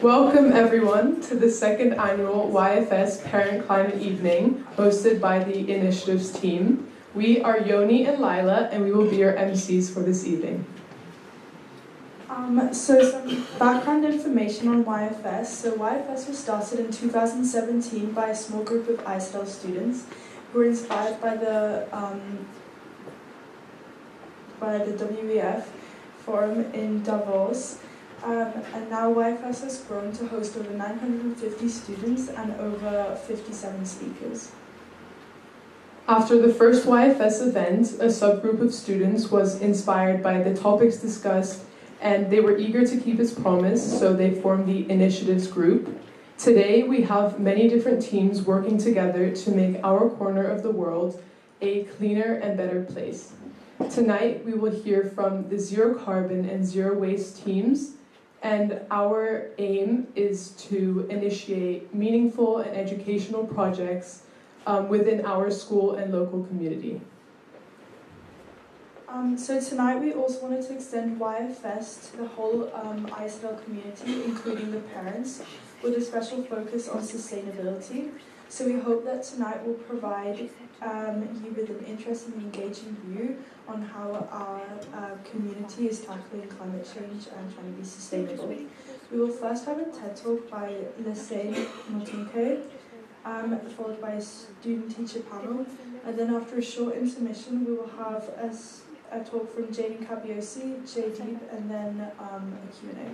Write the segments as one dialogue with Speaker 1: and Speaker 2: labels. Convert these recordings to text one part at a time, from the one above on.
Speaker 1: Welcome everyone to the second annual YFS Parent Climate Evening hosted by the Initiatives team. We are Yoni and Lila and we will be your MCs for this evening.
Speaker 2: So some background information on YFS. So YFS was started in 2017 by a small group of ISL students who were inspired by the WEF forum in Davos. And now YFS has grown to host over 950 students and over 57 speakers.
Speaker 1: After the first YFS event, a subgroup of students was inspired by the topics discussed and they were eager to keep its promise, so they formed the Initiatives group. Today, we have many different teams working together to make our corner of the world a cleaner and better place. Tonight, we will hear from the Zero Carbon and Zero Waste teams, and our aim is to initiate meaningful and educational projects within our school and local community.
Speaker 2: So tonight we also wanted to extend YFS to the whole ISL community, including the parents, with a special focus on sustainability. So we hope that tonight will provide you with an interesting and engaging view on how our community is tackling climate change and trying to be sustainable. We will first have a TED Talk by Lesane Motunke, followed by a student-teacher panel, and then after a short intermission we will have a talk from Jaden Kabiosi, Jaydeep, and then a Q&A.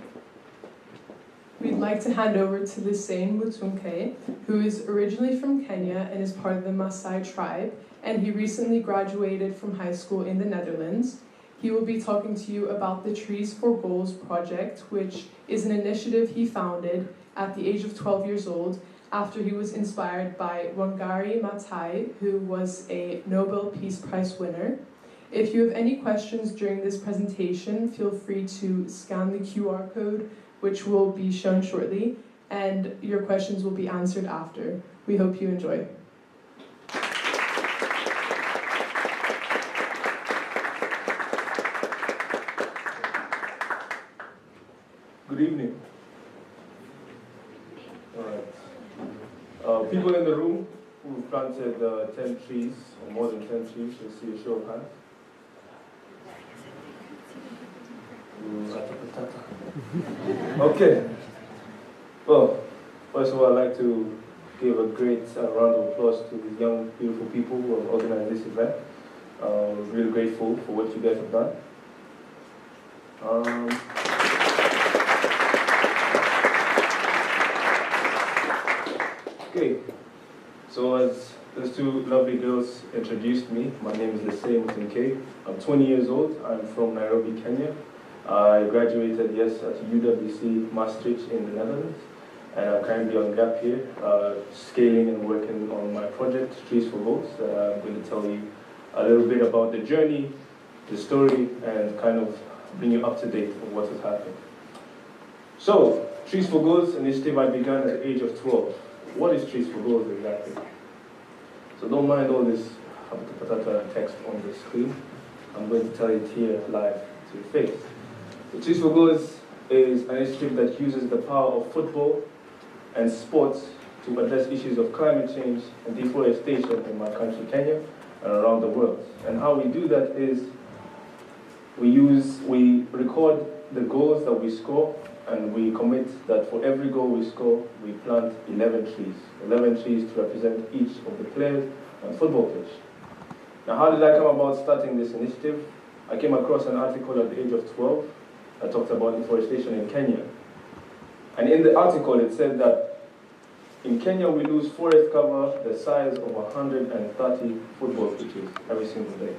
Speaker 1: We'd like to hand over to Lesane Mutunke, who is originally from Kenya and is part of the Maasai tribe, and he recently graduated from high school in the Netherlands. He will be talking to you about the Trees for Goals project, which is an initiative he founded at the age of 12 years old after he was inspired by Wangari Maathai, who was a Nobel Peace Prize winner. If you have any questions during this presentation, feel free to scan the QR code, which will be shown shortly, and your questions will be answered after. We hope you enjoy.
Speaker 3: Good evening. All right. People in the room who planted 10 trees, or more than 10 trees, let's see a show of hands. Okay. Well, first of all, I'd like to give a great round of applause to these young, beautiful people who have organized this event. We're really grateful for what you guys have done. Okay, so as those two lovely girls introduced me, my name is Lesane Mutunke. I'm 20 years old. I'm from Nairobi, Kenya. I graduated, yes, at UWC Maastricht in the Netherlands, and I'm currently on gap here, scaling and working on my project, Trees for Goals. I'm going to tell you a little bit about the journey, the story, and kind of bring you up to date on what has happened. So, Trees for Goals initiative I began at the age of 12. What is Trees for Goals exactly? So don't mind all this text on the screen. I'm going to tell it here live to your face. So Trees for Goals is an initiative that uses the power of football and sports to address issues of climate change and deforestation in my country, Kenya, and around the world. And how we do that is we record the goals that we score, and we commit that for every goal we score, we plant 11 trees. 11 trees to represent each of the players on the football pitch. Now, how did I come about starting this initiative? I came across an article at the age of 12 that talked about deforestation in Kenya. And in the article, it said that in Kenya, we lose forest cover the size of 130 football pitches every single day.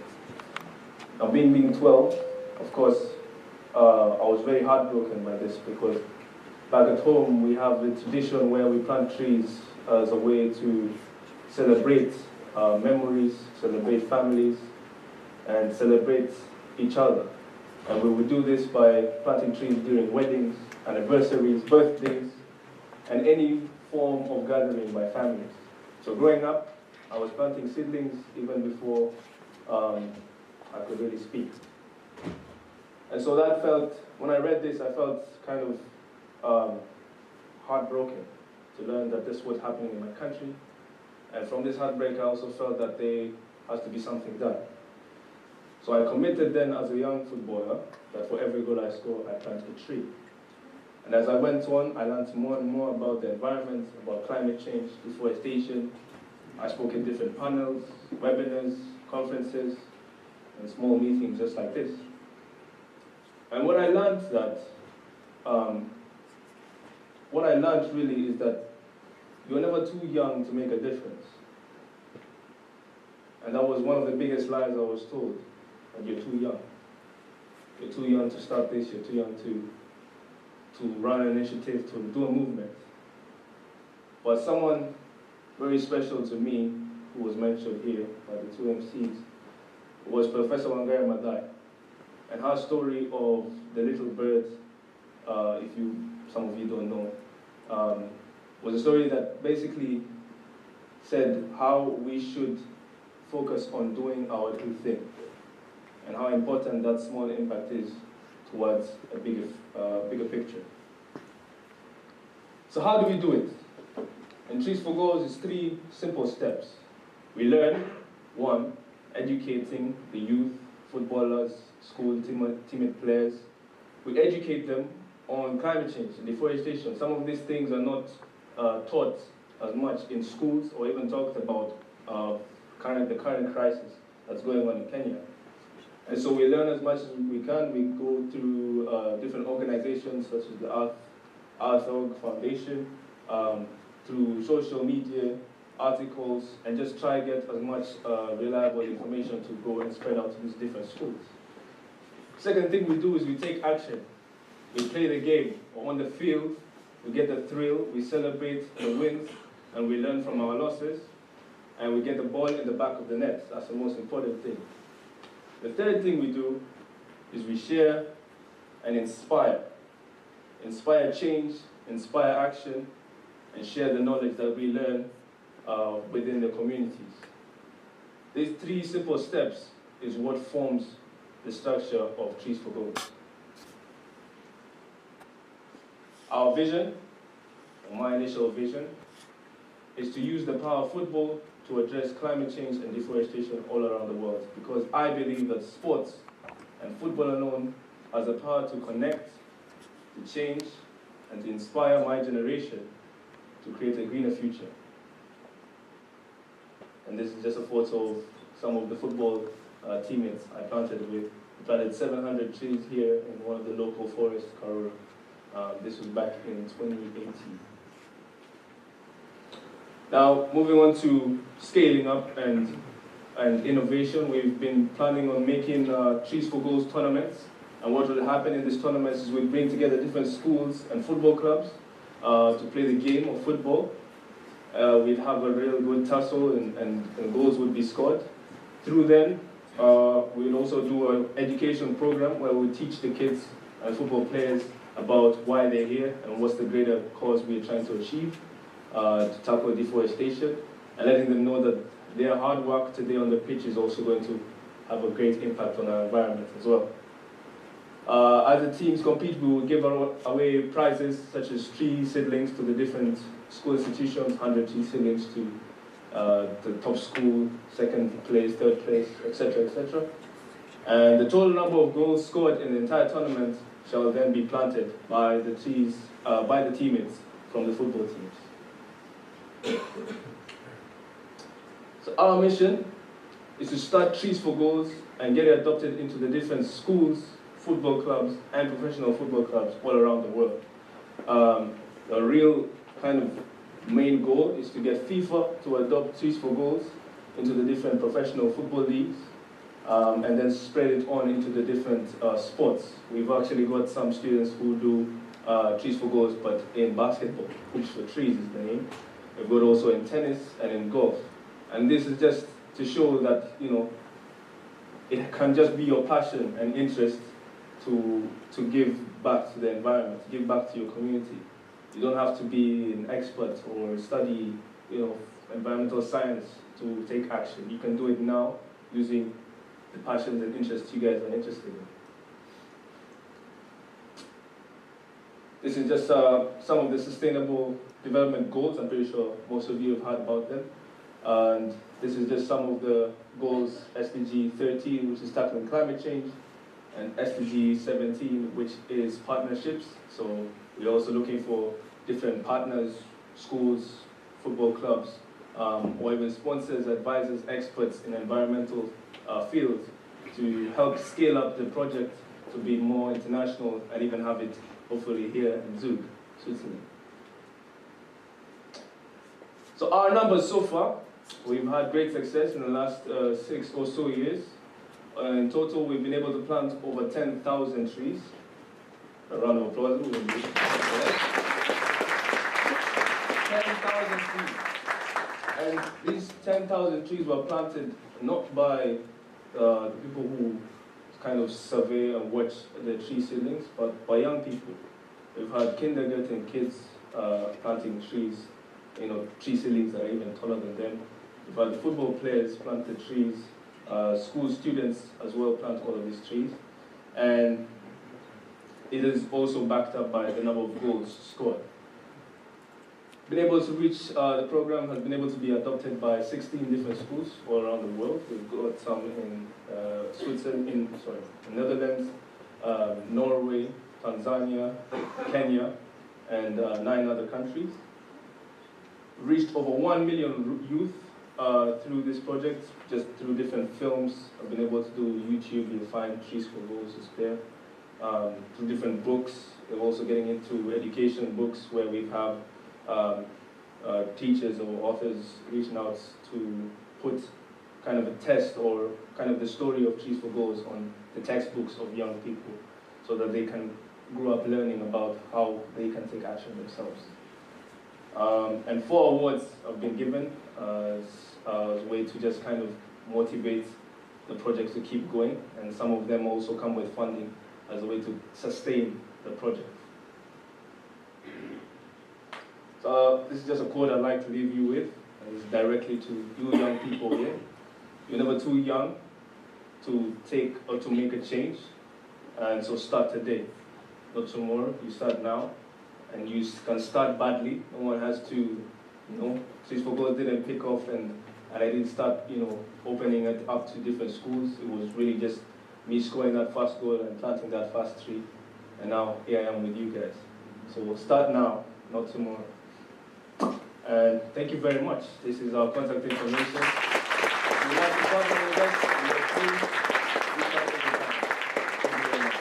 Speaker 3: Now, being 12, of course, I was very heartbroken by this because back at home, we have the tradition where we plant trees as a way to celebrate memories, celebrate families, and celebrate each other. And we would do this by planting trees during weddings, anniversaries, birthdays, and any form of gathering by families. So growing up, I was planting seedlings even before I could really speak. And so that felt, when I read this, I felt kind of heartbroken to learn that this was happening in my country. And from this heartbreak, I also felt that there has to be something done. So I committed then as a young footballer that for every goal I score, I plant a tree. And as I went on, I learned more and more about the environment, about climate change, deforestation. I spoke in different panels, webinars, conferences, and small meetings just like this. And what I learned really is that you're never too young to make a difference. And that was one of the biggest lies I was told, that you're too young. You're too young to start this, you're too young to run an initiative, to do a movement. But someone very special to me, who was mentioned here by the two MCs, was Professor Wangari Maathai. And her story of the little bird, some of you don't know, was a story that basically said how we should focus on doing our little thing and how important that small impact is towards a bigger picture. So how do we do it? In Trees for Goals is 3 simple steps. We learn, 1, educating the youth, footballers, school teammate players. We educate them on climate change and deforestation. Some of these things are not taught as much in schools or even talked about the current crisis that's going on in Kenya. And so we learn as much as we can. We go through different organizations such as the Earth Foundation, through social media, articles, and just try to get as much reliable information to go and spread out to these different schools. Second thing we do is we take action. We play the game. On the field, we get the thrill, we celebrate the wins, and we learn from our losses, and we get the ball in the back of the net. That's the most important thing. The third thing we do is we share and inspire. Inspire change, inspire action, and share the knowledge that we learn within the communities. These 3 simple steps is what forms the structure of Trees for Goals. Our vision, or my initial vision, is to use the power of football to address climate change and deforestation all around the world, because I believe that sports and football alone has the power to connect, to change, and to inspire my generation to create a greener future. And this is just a photo of some of the football teammates I planted with. We planted 700 trees here in one of the local forests, Karura. This was back in 2018. Now, moving on to scaling up and innovation, we've been planning on making Trees for Goals tournaments. And what will happen in these tournaments is we'll bring together different schools and football clubs to play the game of football. We'd have a real good tussle and goals would be scored. Through then, we'll also do an education program where we teach the kids and football players about why they're here and what's the greater cause we're trying to achieve to tackle deforestation, and letting them know that their hard work today on the pitch is also going to have a great impact on our environment as well. As the teams compete, we will give away prizes such as tree seedlings to the different school institutions, 100 tree seedlings to the top school, second place, third place, etc., etc. And the total number of goals scored in the entire tournament shall then be planted by the teammates from the football teams. So our mission is to start Trees for Goals and get it adopted into the different schools, football clubs, and professional football clubs all around the world. The real kind of main goal is to get FIFA to adopt Trees for Goals into the different professional football leagues, and then spread it on into the different sports. We've actually got some students who do Trees for Goals, but in basketball. Hoops for Trees is the name. We've got also in tennis and in golf. And this is just to show that, you know, it can just be your passion and interest to give back to the environment, to give back to your community. You don't have to be an expert or study, you know, environmental science to take action. You can do it now using the passions and interests you guys are interested in. This is just some of the sustainable development goals. I'm pretty sure most of you have heard about them. And this is just some of the goals: SDG 13, which is tackling climate change, and SDG 17, which is partnerships. So we're also looking for different partners, schools, football clubs, or even sponsors, advisors, experts in environmental fields to help scale up the project to be more international and even have it hopefully here in Zug, Switzerland. So our numbers so far, we've had great success in the last 6 or so years. In total, we've been able to plant over 10,000 trees. A round of applause. 10,000 trees. And these 10,000 trees were planted not by the people who kind of survey and watch the tree seedlings, but by young people. We've had kindergarten kids planting trees, tree seedlings that are even taller than them. We've had football players plant the trees, school students as well plant all of these trees. And it is also backed up by the number of goals scored. Been able to reach, the program has been able to be adopted by 16 different schools all around the world. We've got some in Switzerland, in Netherlands, Norway, Tanzania, Kenya, and 9 other countries. Reached over 1 million youth through this project, just through different films. I've been able to do YouTube, you'll find Trees for Goals is there. Through different books, we're also getting into education books where we have teachers or authors reaching out to put kind of a test or kind of the story of Trees for Goals on the textbooks of young people so that they can grow up learning about how they can take action themselves. And 4 awards have been given as a way to just kind of motivate the project to keep going, and some of them also come with funding as a way to sustain the project. So this is just a quote I'd like to leave you with, and it's directly to you young people here. You're never too young to take or to make a change, and so start today, not tomorrow. You start now, and you can start badly. No one has to, Trees for Goals didn't pick off, and I didn't start, opening it up to different schools. It was really just me scoring that first goal and planting that first tree, and now here I am with you guys. So start now, not tomorrow. And thank you very much. This is our contact information. If you want to partner with us, we are free. Reach out anytime. Thank you very much.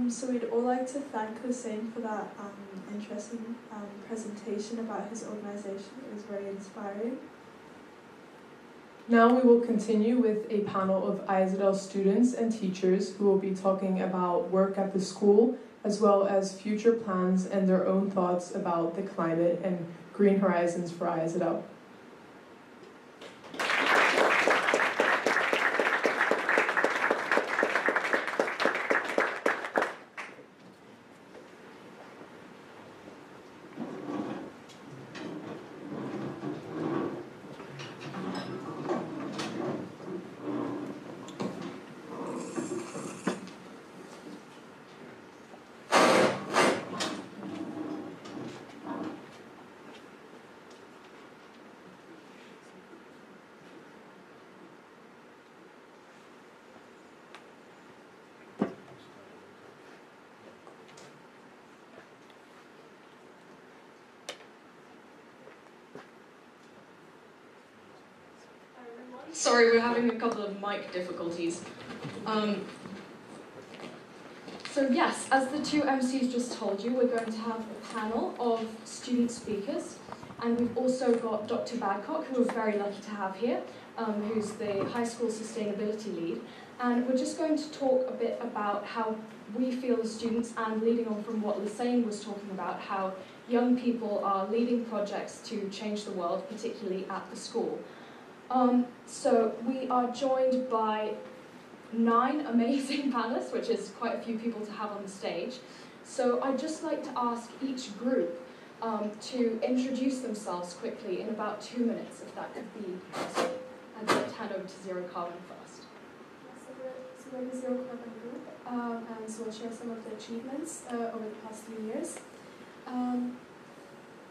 Speaker 2: So we'd all like to thank Hussein for that interesting presentation about his organisation. It was very inspiring.
Speaker 1: Now we will continue with a panel of ISL students and teachers who will be talking about work at the school, as well as future plans and their own thoughts about the climate and green horizons for ISL.
Speaker 4: Sorry, we're having a couple of mic difficulties. So yes, as the 2 MCs just told you, we're going to have a panel of student speakers, and we've also got Dr. Badcock, who we're very lucky to have here, who's the high school sustainability lead, and we're just going to talk a bit about how we feel as students, and leading on from what Hussein was talking about, how young people are leading projects to change the world, particularly at the school. So we are joined by 9 amazing panelists, which is quite a few people to have on the stage. So I'd just like to ask each group to introduce themselves quickly in about 2 minutes, if that could be possible. I'd like to hand over to Zero Carbon first.
Speaker 5: So we're the Zero Carbon Group, and so we'll share some of the achievements over the past few years.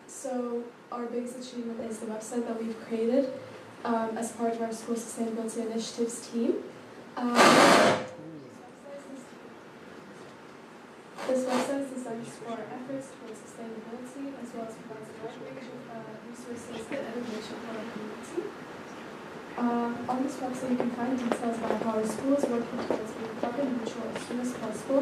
Speaker 5: So our biggest achievement is the website that we've created as part of our school sustainability initiatives team. This website is designed for efforts towards sustainability as well as provides a wide range of resources and information for our community. On this website you can find details about how our school is working towards being carbon neutral as soon as possible.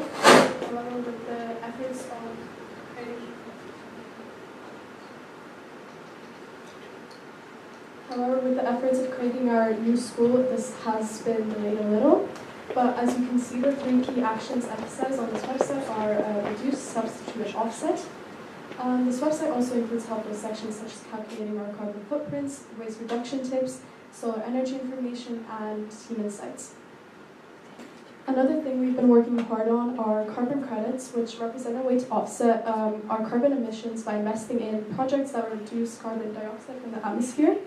Speaker 5: However, with the efforts of creating our new school, this has been delayed a little. But as you can see, the 3 key actions emphasized on this website are reduce, substitute, and offset. This website also includes helpful sections such as calculating our carbon footprints, waste reduction tips, solar energy information, and team insights. Another thing we've been working hard on are carbon credits, which represent a way to offset our carbon emissions by investing in projects that reduce carbon dioxide from the atmosphere.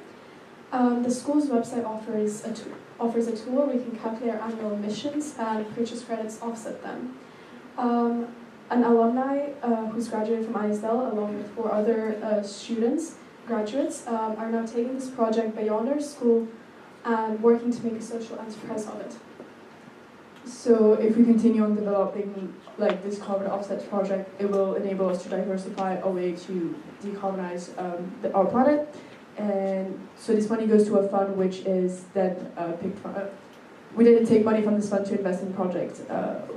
Speaker 5: The school's website offers a tool where we can calculate our annual emissions and purchase credits to offset them. An alumni who's graduated from ISL, along with 4 other graduates, are now taking this project beyond our school and working to make a social enterprise of it.
Speaker 6: So if we continue on developing this carbon offset project, it will enable us to diversify a way to decarbonize our planet. And so this money goes to a fund which is then picked from. We didn't take money from this fund to invest in projects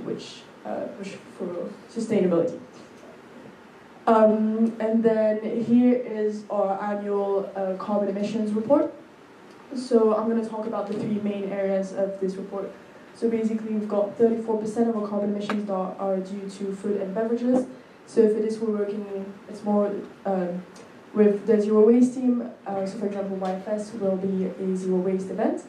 Speaker 6: which for sustainability. And then here is our annual carbon emissions report. So I'm going to talk about the 3 main areas of this report. So basically we've got 34% of our carbon emissions that are due to food and beverages. So for this we're working, it's more with the zero waste team. So for example, YFS will be a zero waste event.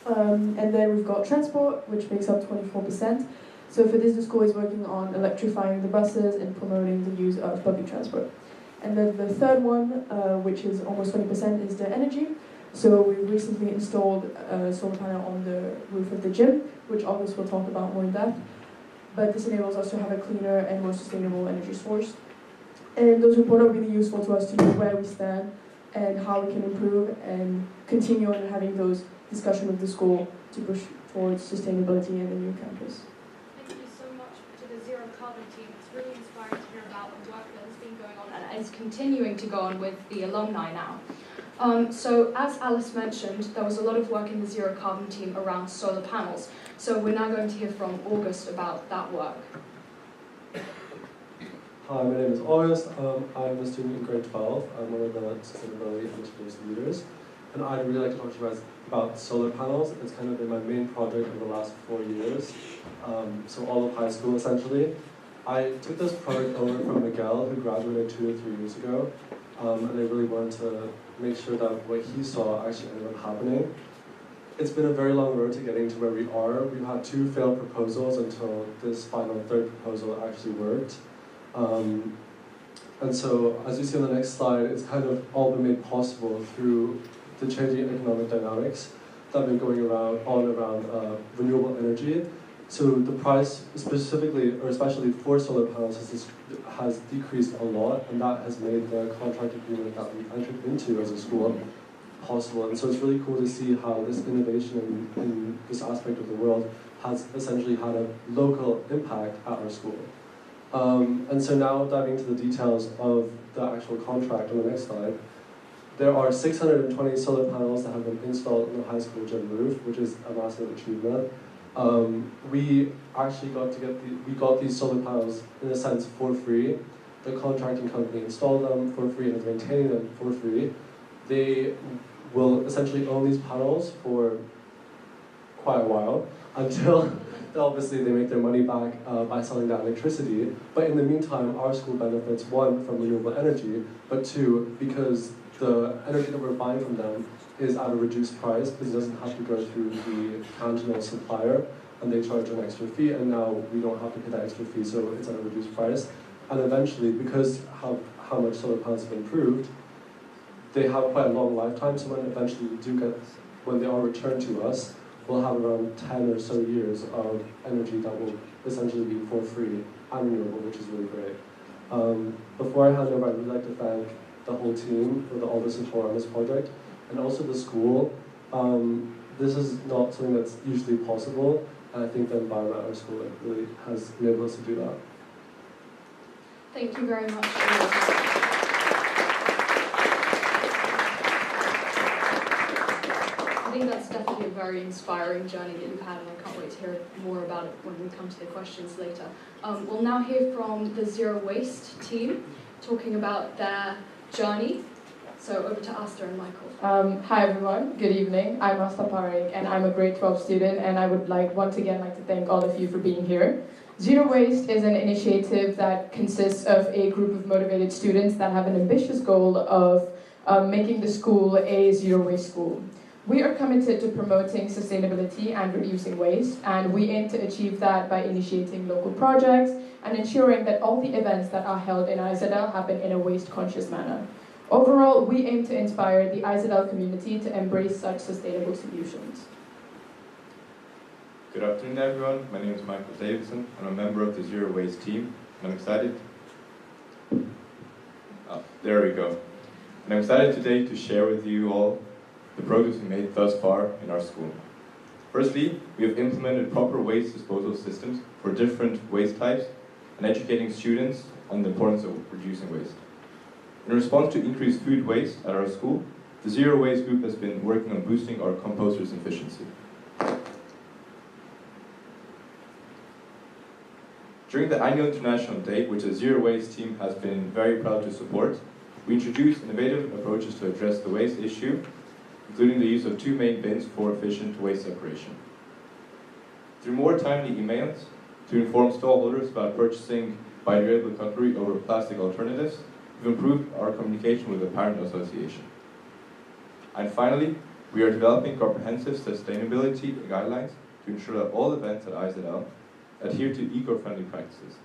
Speaker 6: And then we've got transport, which makes up 24%. So for this, the school is working on electrifying the buses and promoting the use of public transport. And then the third one, which is almost 20%, is the energy. So we recently installed a solar panel on the roof of the gym, which August will talk about more in depth. But this enables us to have a cleaner and more sustainable energy source. And those reports are really useful to us to know where we stand and how we can improve and continue on having those discussions with the school to push towards sustainability in the new campus.
Speaker 4: Thank you so much to the Zero Carbon team. It's really inspiring to hear about the work that has been going on and is continuing to go on with the alumni now. So as Alice mentioned, there was a lot of work in the Zero Carbon team around solar panels. So we're now going to hear from August about that work.
Speaker 7: Hi, my name is August. I'm a student in grade 12. I'm one of the sustainability initiatives leaders. And I'd really like to talk to you guys about solar panels. It's kind of been my main project over the last 4 years. So all of high school, essentially. I took this project over from Miguel, who graduated 2 or 3 years ago. And I really wanted to make sure that what he saw actually ended up happening. It's been a very long road to getting to where we are. We've had 2 failed proposals until this final 3rd proposal actually worked. And so, as you see on the next slide, it's kind of all been made possible through the changing economic dynamics that have been going around renewable energy. So the price specifically, or especially for solar panels, has decreased a lot, and that has made the contract agreement that we entered into as a school possible. And so it's really cool to see how this innovation in this aspect of the world has essentially had a local impact at our school. And so now diving into the details of the actual contract on the next slide, there are 620 solar panels that have been installed on the high school gym roof, which is a massive achievement. We actually got these solar panels in a sense for free. The contracting company installed them for free and is maintaining them for free. They will essentially own these panels for quite a while until obviously they make their money back by selling that electricity. But in the meantime, our school benefits, 1, from renewable energy, but 2, because the energy that we're buying from them is at a reduced price because it doesn't have to go through the cantonal supplier and they charge an extra fee, and now we don't have to pay that extra fee, so it's at a reduced price. And eventually, because how much solar panels have improved, they have quite a long lifetime, so when they are returned to us, we'll have around 10 or so years of energy that will essentially be for free and renewable, which is really great. Before I hand over, I would like to thank the whole team for all the support on this project, and also the school. This is not something that's usually possible, and I think the environment at our school really has enabled us to do that.
Speaker 4: Thank you very much. I think that's definitely a very inspiring journey that you've had, and I can't wait to hear more about it when we come to the questions later. We'll now hear from the Zero Waste team, talking about their journey. So over to Asta and Michael.
Speaker 8: Hi everyone, good evening. I'm Asta Parekh and I'm a grade 12 student, and I would once again like to thank all of you for being here. Zero Waste is an initiative that consists of a group of motivated students that have an ambitious goal of making the school a zero waste school. We are committed to promoting sustainability and reducing waste, and we aim to achieve that by initiating local projects and ensuring that all the events that are held in IZL happen in a waste-conscious manner. Overall, we aim to inspire the IZL community to embrace such sustainable solutions.
Speaker 9: Good afternoon, everyone. My name is Michael Davidson. I'm a member of the Zero Waste team, and I'm excited. Oh, there we go. And I'm excited today to share with you all the progress we made thus far in our school. Firstly, we have implemented proper waste disposal systems for different waste types and educating students on the importance of reducing waste. In response to increased food waste at our school, the Zero Waste group has been working on boosting our composters' efficiency. During the annual International Day, which the Zero Waste team has been very proud to support, we introduced innovative approaches to address the waste issue, including the use of 2 main bins for efficient waste separation. Through more timely emails to inform stallholders about purchasing biodegradable cutlery over plastic alternatives, we've improved our communication with the Parent Association. And finally, we are developing comprehensive sustainability guidelines to ensure that all events at IZL adhere to eco-friendly practices.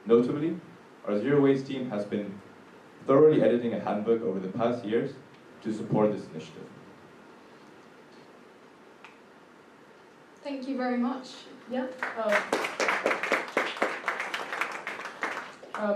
Speaker 9: Notably, our Zero Waste team has been thoroughly editing a handbook over the past years to support this initiative.
Speaker 4: Thank you very much. Yeah?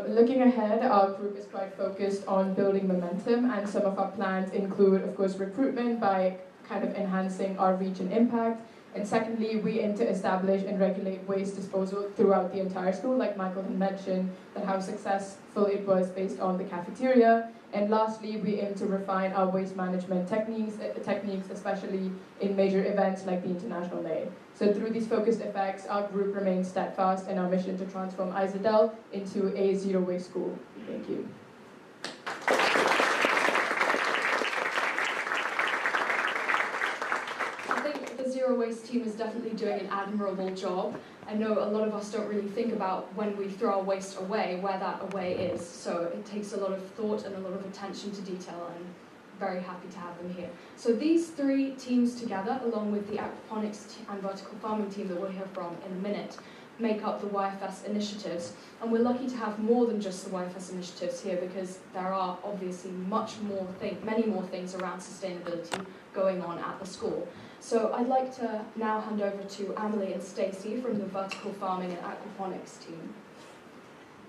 Speaker 8: Looking ahead, our group is quite focused on building momentum, and some of our plans include, of course, recruitment by kind of enhancing our reach and impact. And secondly, we aim to establish and regulate waste disposal throughout the entire school, like Michael had mentioned, that how successful it was based on the cafeteria. And lastly, we aim to refine our waste management techniques, especially in major events like the International Day. So through these focused effects, our group remains steadfast in our mission to transform IZL into a zero waste school. Thank you.
Speaker 4: Zero Waste team is definitely doing an admirable job. I know a lot of us don't really think about when we throw our waste away, where that away is. So it takes a lot of thought and a lot of attention to detail, and very happy to have them here. So these 3 teams together, along with the aquaponics and vertical farming team that we'll hear from in a minute, make up the YFS initiatives. And we're lucky to have more than just the YFS initiatives here, because there are obviously many more things around sustainability going on at the school. So I'd like to now hand over to Amelie and Stacey from the vertical farming and aquaponics team.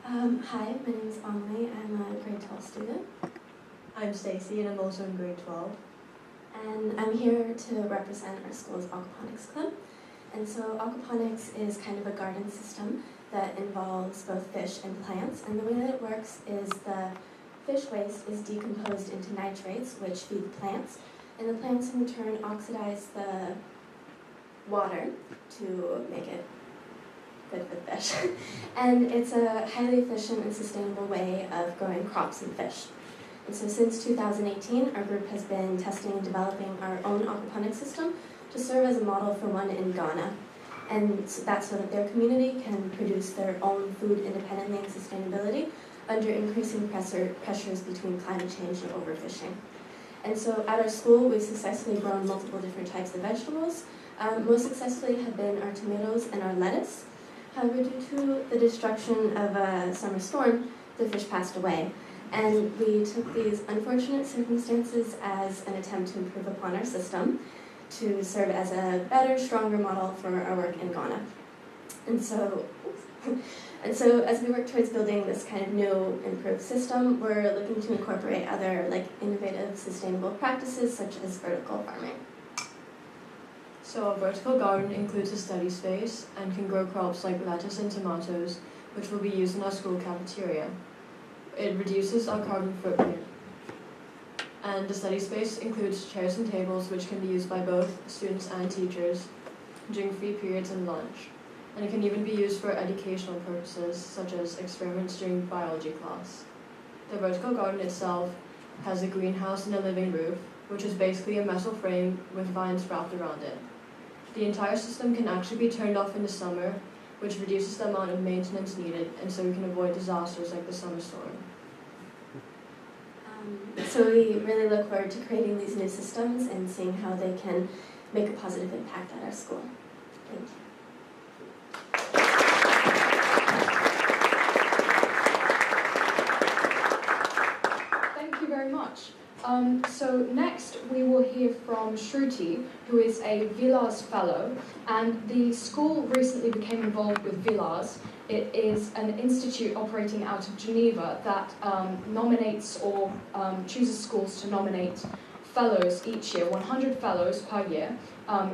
Speaker 10: Hi, my name is Amelie. I'm a grade 12 student.
Speaker 11: I'm Stacey and I'm also in grade 12.
Speaker 10: And I'm here to represent our school's aquaponics club. And so aquaponics is kind of a garden system that involves both fish and plants. And the way that it works is the fish waste is decomposed into nitrates, which feed the plants. And the plants in turn oxidize the water to make it good for the fish. And it's a highly efficient and sustainable way of growing crops and fish. And so since 2018, our group has been testing and developing our own aquaponics system to serve as a model for one in Ghana. And that's so that their community can produce their own food independently and sustainability under increasing pressures between climate change and overfishing. And so at our school, we've successfully grown multiple different types of vegetables. Most successfully have been our tomatoes and our lettuce. However, due to the destruction of a summer storm, the fish passed away. And we took these unfortunate circumstances as an attempt to improve upon our system to serve as a better, stronger model for our work in Ghana. And so as we work towards building this kind of new improved system, we're looking to incorporate other innovative, sustainable practices such as vertical farming.
Speaker 11: So a vertical garden includes a study space and can grow crops like lettuce and tomatoes, which will be used in our school cafeteria. It reduces our carbon footprint. And the study space includes chairs and tables which can be used by both students and teachers during free periods and lunch. And it can even be used for educational purposes, such as experiments during biology class. The vertical garden itself has a greenhouse and a living roof, which is basically a metal frame with vines wrapped around it. The entire system can actually be turned off in the summer, which reduces the amount of maintenance needed, and so we can avoid disasters like the summer storm.
Speaker 10: So we really look forward to creating these new systems and seeing how they can make a positive impact at our school. Thank you.
Speaker 4: Thank you very much. So next we will hear from Shruti, who is a Villars Fellow, and the school recently became involved with Villars. It is an institute operating out of Geneva that nominates or chooses schools to nominate fellows each year, 100 fellows per year,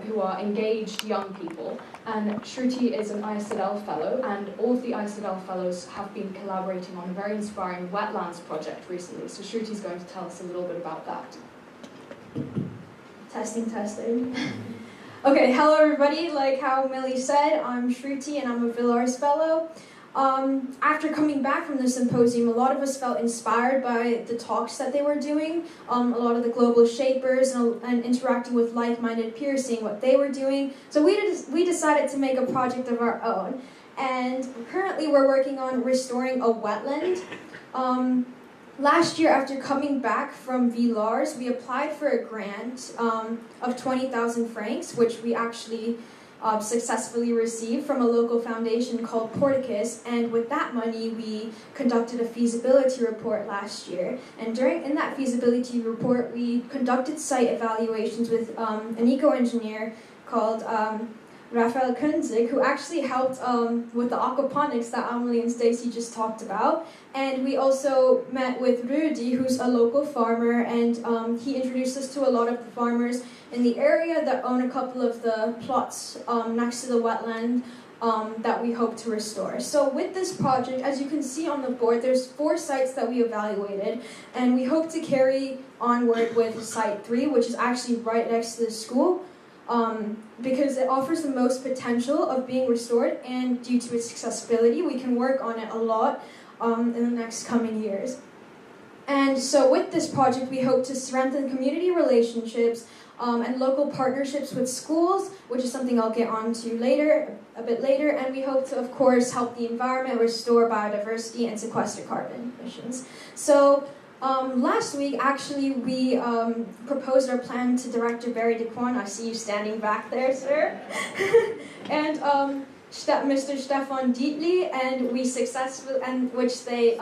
Speaker 4: who are engaged young people. And Shruti is an ISDL fellow, and all of the ISDL fellows have been collaborating on a very inspiring wetlands project recently. So Shruti is going to tell us a little bit about that.
Speaker 12: Testing. Okay, hello everybody. Like how Millie said, I'm Shruti and I'm a Villars Fellow. After coming back from the symposium, a lot of us felt inspired by the talks that they were doing, a lot of the global shapers and interacting with like-minded peers, seeing what they were doing. So we decided to make a project of our own. And currently we're working on restoring a wetland. Last year, after coming back from Villars, we applied for a grant of 20,000 francs, which we actually successfully received from a local foundation called Porticus. And with that money, we conducted a feasibility report last year. And in that feasibility report, we conducted site evaluations with an eco-engineer called Raphael Kunzig, who actually helped with the aquaponics that Amelie and Stacy just talked about. And we also met with Rudy, who's a local farmer, and he introduced us to a lot of the farmers in the area that own a couple of the plots next to the wetland that we hope to restore. So with this project, as you can see on the board, there's 4 sites that we evaluated, and we hope to carry onward with site 3, which is actually right next to the school. Because it offers the most potential of being restored, and due to its accessibility, we can work on it a lot in the next coming years. And so with this project, we hope to strengthen community relationships and local partnerships with schools, which is something I'll get onto a bit later, and we hope to, of course, help the environment, restore biodiversity, and sequester carbon emissions. So last week, actually, we proposed our plan to Director Barry DeQuan. I see you standing back there, sir. And Mr. Stefan Dietli, and we which they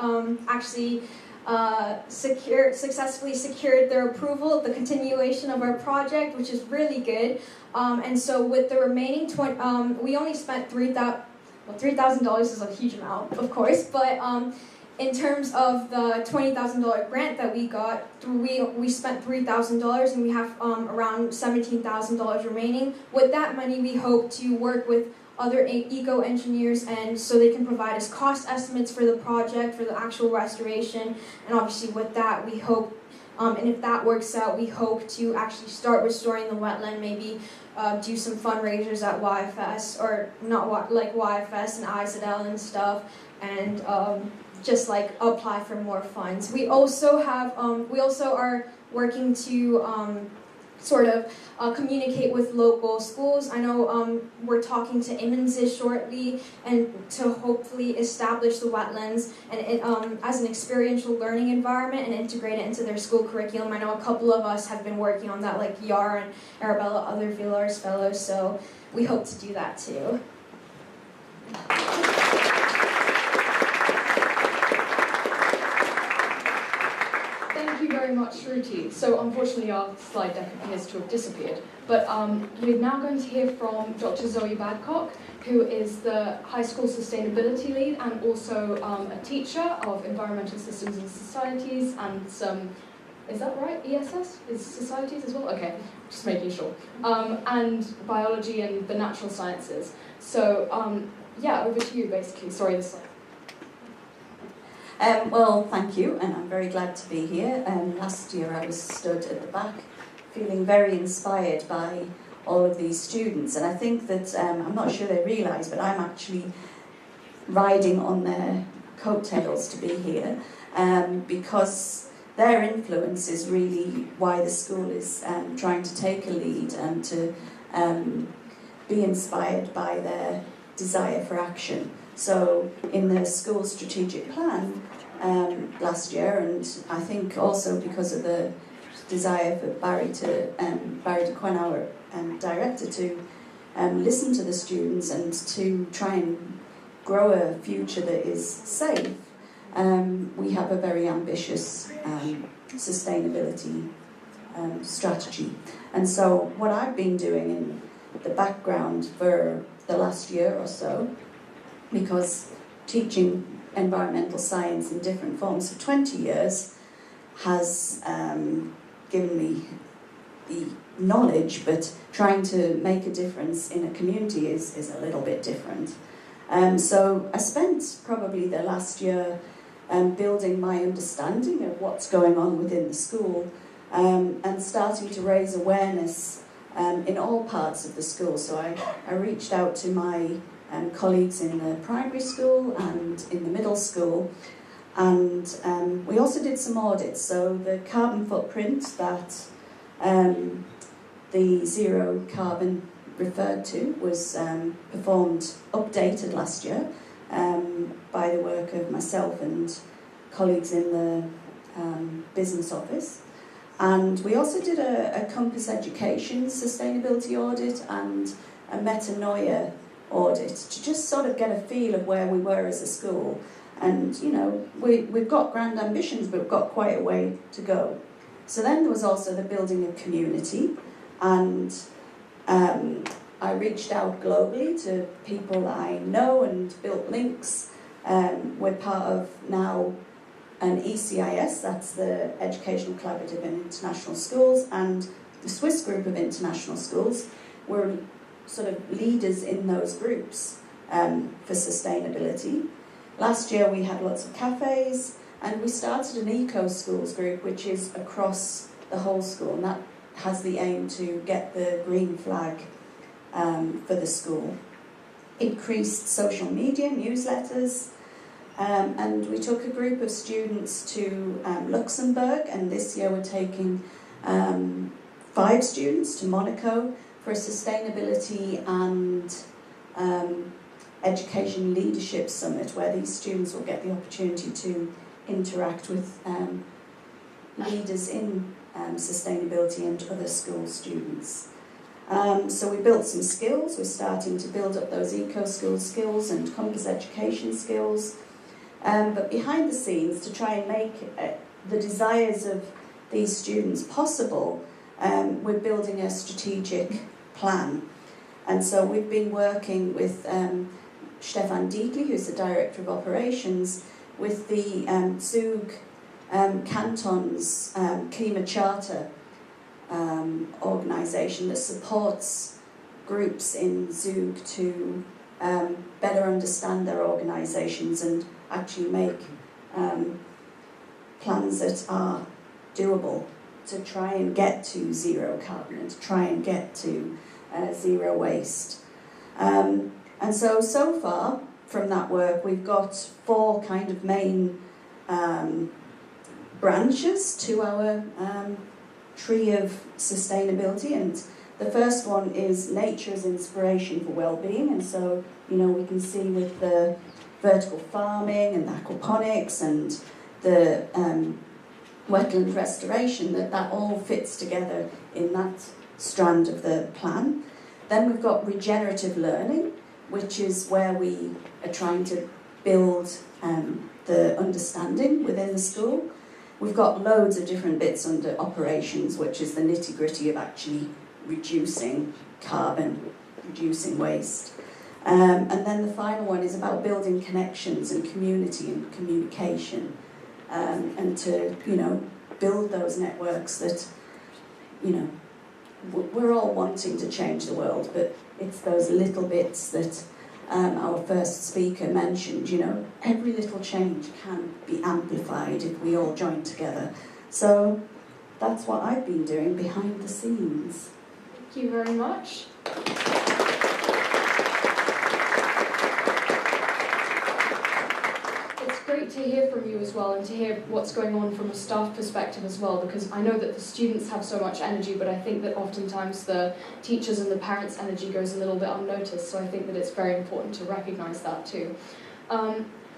Speaker 12: actually successfully secured their approval of the continuation of our project, which is really good. And so with the remaining we only spent $3,000 is a huge amount, of course, but in terms of the $20,000 grant that we got, we spent $3,000 and we have around $17,000 remaining. With that money, we hope to work with other eco-engineers, and so they can provide us cost estimates for the project, for the actual restoration. And obviously with that, we hope, and if that works out, we hope to actually start restoring the wetland, maybe do some fundraisers at YFS, or not like YFS and IZL and stuff, and just like apply for more funds. We also are working to sort of communicate with local schools. I know we're talking to Immenses shortly, and to hopefully establish the wetlands and as an experiential learning environment and integrate it into their school curriculum. I know a couple of us have been working on that, like Yar and Arabella, other Villars fellows, so we hope to do that too.
Speaker 4: very much, Shruti. So unfortunately our slide deck appears to have disappeared. But we're now going to hear from Dr. Zoe Badcock, who is the high school sustainability lead and also a teacher of environmental systems and societies and some, is that right? ESS? Is societies as well? Okay, just making sure. And biology and the natural sciences. So yeah, over to you basically. Sorry, this slide.
Speaker 13: Well, thank you, and I'm very glad to be here. Last year I was stood at the back, feeling very inspired by all of these students, and I think that, I'm not sure they realise, but I'm actually riding on their coattails to be here, because their influence is really why the school is trying to take a lead and to be inspired by their desire for action. So in the school strategic plan last year, and I think also because of the desire for Barry de Quinn, our director, to listen to the students and to try and grow a future that is safe, we have a very ambitious sustainability strategy. And so what I've been doing in the background for the last year or so, because teaching environmental science in different forms for 20 years has given me the knowledge, but trying to make a difference in a community is a little bit different. So I spent probably the last year building my understanding of what's going on within the school and starting to raise awareness in all parts of the school. So I reached out to my colleagues in the primary school and in the middle school, and we also did some audits. So the carbon footprint that the zero carbon referred to was performed, updated last year by the work of myself and colleagues in the business office. And we also did a Compass Education sustainability audit and a metanoia audit to just sort of get a feel of where we were as a school. And, you know, we've got grand ambitions, but we've got quite a way to go. So then there was also the building of community, and I reached out globally to people that I know and built links. We're part of now an ECIS, that's the Educational Collaborative in International Schools, and the Swiss group of international schools. We're sort of leaders in those groups for sustainability. Last year we had lots of cafes, and we started an eco-schools group, which is across the whole school, and that has the aim to get the green flag for the school. Increased social media, newsletters, and we took a group of students to Luxembourg, and this year we're taking 5 students to Monaco for a sustainability and education leadership summit, where these students will get the opportunity to interact with leaders in sustainability and other school students. So we built some skills. We're starting to build up those eco-school skills and Compass Education skills. But behind the scenes, to try and make the desires of these students possible, we're building a strategic plan. And so we've been working with Stefan Dietli, who's the Director of Operations, with the Zug Canton's Klima Charter organisation that supports groups in Zug to better understand their organisations and actually make plans that are doable to try and get to zero carbon and to try and get to zero waste. And so far from that work, we've got 4 kind of main branches to our tree of sustainability, and the first one is nature as inspiration for well-being. And so, you know, we can see with the vertical farming and the aquaponics and the wetland restoration that all fits together in that strand of the plan. Then we've got regenerative learning, which is where we are trying to build the understanding within the school. we've got loads of different bits under operations, which is the nitty-gritty of actually reducing carbon, reducing waste. And then the final one is about building connections and community and communication, and to, you know, build those networks that, you know, we're all wanting to change the world, but it's those little bits that our first speaker mentioned, you know, every little change can be amplified if we all join together. So that's what I've been doing behind the scenes.
Speaker 4: Thank you very much. It's great to hear from you as well, and to hear what's going on from a staff perspective as well, because I know that the students have so much energy, but I think that oftentimes the teachers and the parents' energy goes a little bit unnoticed, so I think that it's very important to recognise that too.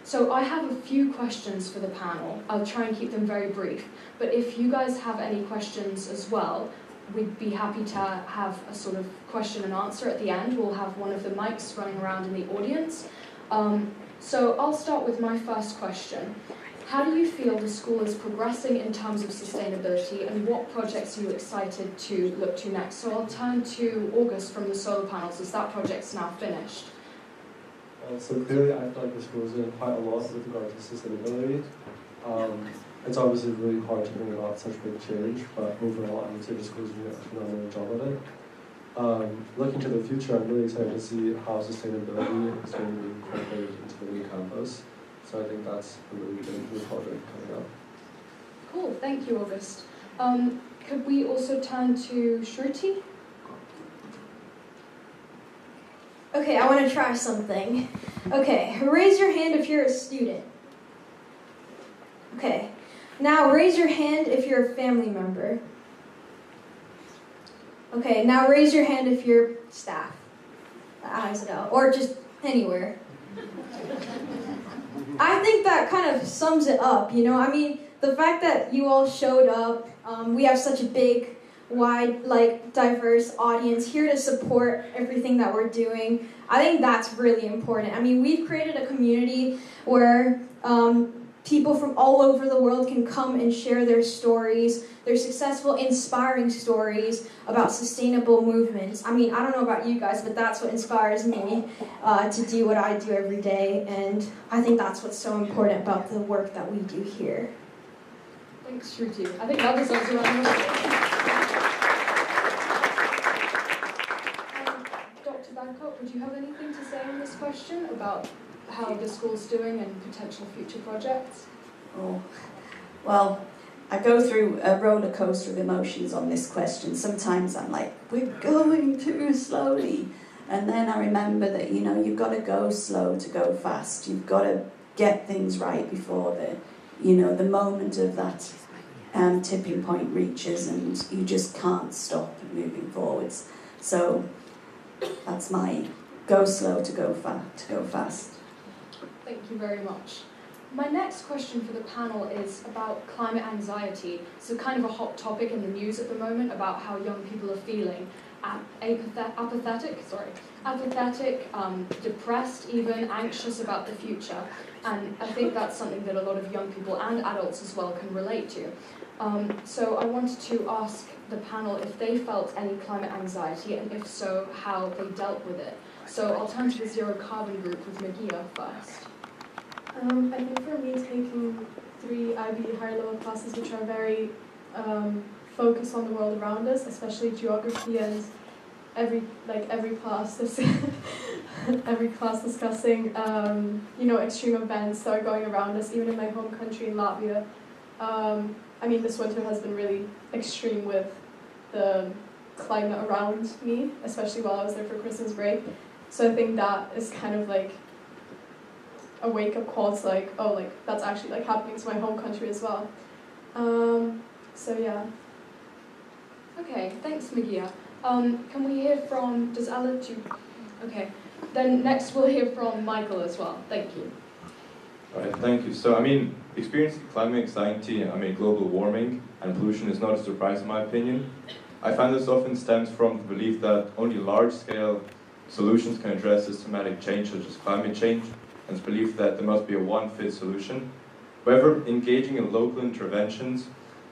Speaker 4: So I have a few questions for the panel. I'll try and keep them very brief, but if you guys have any questions as well, we'd be happy to have a sort of question and answer at the end. We'll have one of the mics running around in the audience. So I'll start with my first question. How do you feel the school is progressing in terms of sustainability, and what projects are you excited to look to next? So I'll turn to August from the solar panels, as that project's now finished.
Speaker 7: So clearly I feel like the school is doing quite a lot with regard to sustainability. It's obviously really hard to bring about such big change, but overall I would say the school is doing a phenomenal job at it. Looking to the future, I'm really excited to see how sustainability is going to be incorporated into the new campus. So I think that's a really good new project coming up.
Speaker 4: Cool, thank you, August. Could we also turn to Shruti?
Speaker 12: Okay, I want to try something. Okay, raise your hand if you're a student. Okay, now raise your hand if you're a family member. Okay, now raise your hand if you're staff at ISL, or just anywhere. I think that kind of sums it up, you know? I mean, the fact that you all showed up, we have such a big, wide, like, diverse audience here to support everything that we're doing. I think that's really important. I mean, we've created a community where people from all over the world can come and share their stories, their successful, inspiring stories about sustainable movements. I mean, I don't know about you guys, but that's what inspires me to do what I do every day, and I think that's what's so important about the work that we do here.
Speaker 4: Thanks, Shruti. I think that was also around. Dr. Babcock, would you have anything to say on this question about how the school's doing and potential future projects?
Speaker 13: Oh, well, I go through a roller coaster of emotions on this question. Sometimes I'm like, we're going too slowly. And then I remember that, you know, you've got to go slow to go fast. You've got to get things right before the, you know, the moment of that tipping point reaches, and you just can't stop moving forwards. So that's my go slow to go fast.
Speaker 4: Thank you very much. My next question for the panel is about climate anxiety. So kind of a hot topic in the news at the moment about how young people are feeling. Apathetic, depressed even, anxious about the future. And I think that's something that a lot of young people and adults as well can relate to. So I wanted to ask the panel if they felt any climate anxiety, and if so, how they dealt with it. So I'll turn to the Zero Carbon group with Magia first.
Speaker 5: I think for me, taking 3 IB higher level classes which are very focused on the world around us, especially geography, and every class discussing you know, extreme events that are going around us, even in my home country in Latvia. I mean, this winter has been really extreme with the climate around me, especially while I was there for Christmas break. So I think that is kind of like a wake-up call to like, oh, like that's actually like happening to my home country as well. So yeah.
Speaker 4: Okay, thanks, Magia. Can we hear from, does Ella do? Okay, then next we'll hear from Michael as well. Thank you.
Speaker 9: All right, thank you. So, I mean, experiencing climate anxiety, global warming and pollution is not a surprise in my opinion. I find this often stems from the belief that only large-scale solutions can address systematic change, such as climate change, and this belief that there must be a one-fit solution. However, engaging in local interventions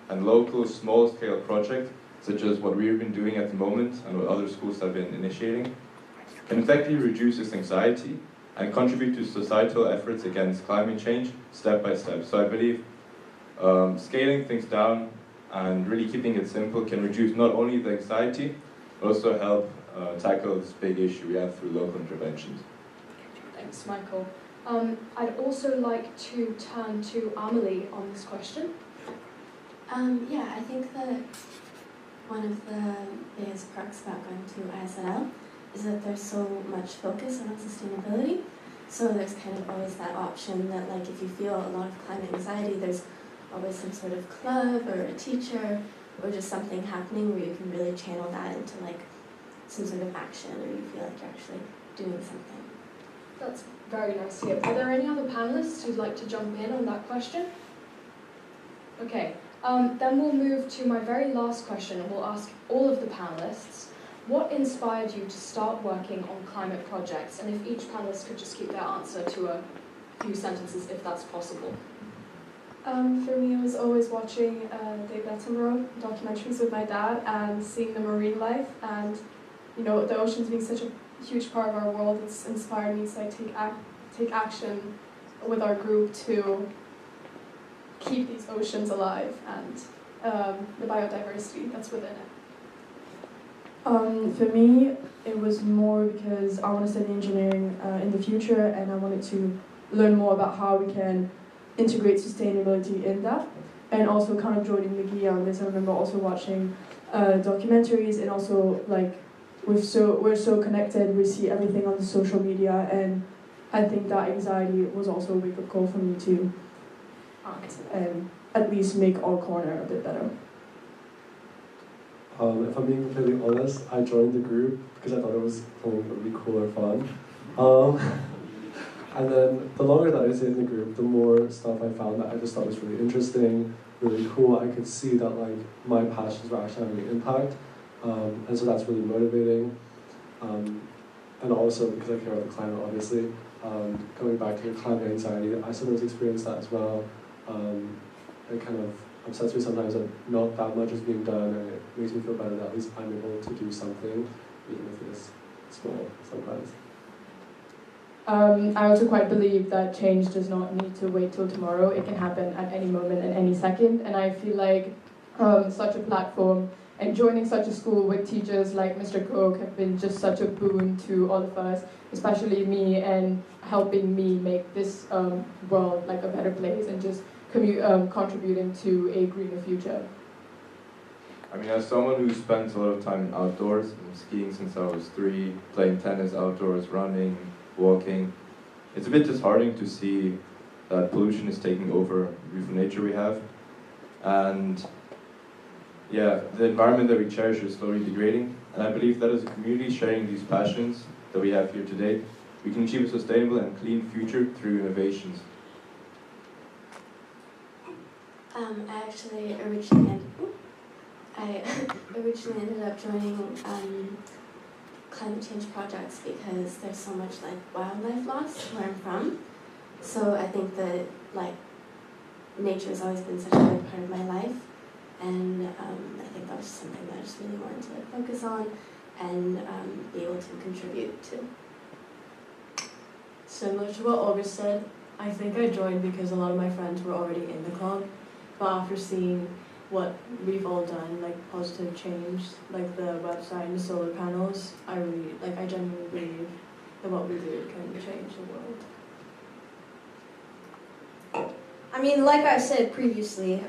Speaker 9: and local small-scale projects, such as what we've been doing at the moment and what other schools have been initiating, can effectively reduce this anxiety and contribute to societal efforts against climate change step by step. So I believe scaling things down and really keeping it simple can reduce not only the anxiety, but also help tackle this big issue we have through local interventions.
Speaker 4: Thanks, Michael. I'd also like to turn to Amelie on this question.
Speaker 10: Yeah, I think that one of the biggest perks about going to ISNL is that there's so much focus on sustainability. So there's kind of always that option that, like, if you feel a lot of climate anxiety, there's always some sort of club or a teacher or just something happening where you can really channel that into like some sort of action, or you feel like you're actually doing something.
Speaker 4: That's very nice to hear. Are there any other panelists who'd like to jump in on that question? Okay, then we'll move to my very last question, and we'll ask all of the panelists, what inspired you to start working on climate projects? And if each panelist could just keep their answer to a few sentences, if that's possible.
Speaker 5: For me, it was always watching David Attenborough documentaries with my dad and seeing the marine life, and you know, the oceans being such a huge part of our world. It's inspired me to like take action with our group to keep these oceans alive and the biodiversity that's within it.
Speaker 6: For me, it was more because I want to study engineering in the future, and I wanted to learn more about how we can integrate sustainability in that, and also kind of joining the GIA on this. I remember also watching documentaries, and also like we're so connected, we see everything on the social media, and I think that anxiety was also a wake-up call for me to act and at least make our corner a bit better.
Speaker 7: If I'm being completely honest, I joined the group because I thought it was something that would be cool or fun. And then the longer that I stayed in the group, the more stuff I found that I just thought was really interesting, really cool. I could see that like my passions were actually having an impact, and so that's really motivating. And also because I care about the climate, obviously. Going back to the climate anxiety, I sometimes experience that as well. It kind of upsets me sometimes that not that much is being done, and it makes me feel better that at least I'm able to do something, even if it's small sometimes.
Speaker 8: I also quite believe that change does not need to wait till tomorrow. It can happen at any moment and any second. And I feel like such a platform and joining such a school with teachers like Mr. Cook have been just such a boon to all of us, especially me, and helping me make this world like a better place and just contributing to a greener future.
Speaker 9: I mean, as someone who spends a lot of time outdoors, I'm skiing since I was 3, playing tennis outdoors, running, walking, it's a bit disheartening to see that pollution is taking over the beautiful nature we have. And yeah, the environment that we cherish is slowly degrading. And I believe that as a community sharing these passions that we have here today, we can achieve a sustainable and clean future through innovations.
Speaker 10: I originally ended up joining climate change projects because there's so much like wildlife loss where I'm from. So I think that like nature has always been such a big part of my life, and I think that was just something that I just really wanted to focus on and be able to contribute to.
Speaker 11: Similar to what August said, I think I joined because a lot of my friends were already in the club, but after seeing what we've all done, like positive change, like the website and the solar panels, I genuinely believe that what we do can change the world.
Speaker 12: I mean, like I said previously,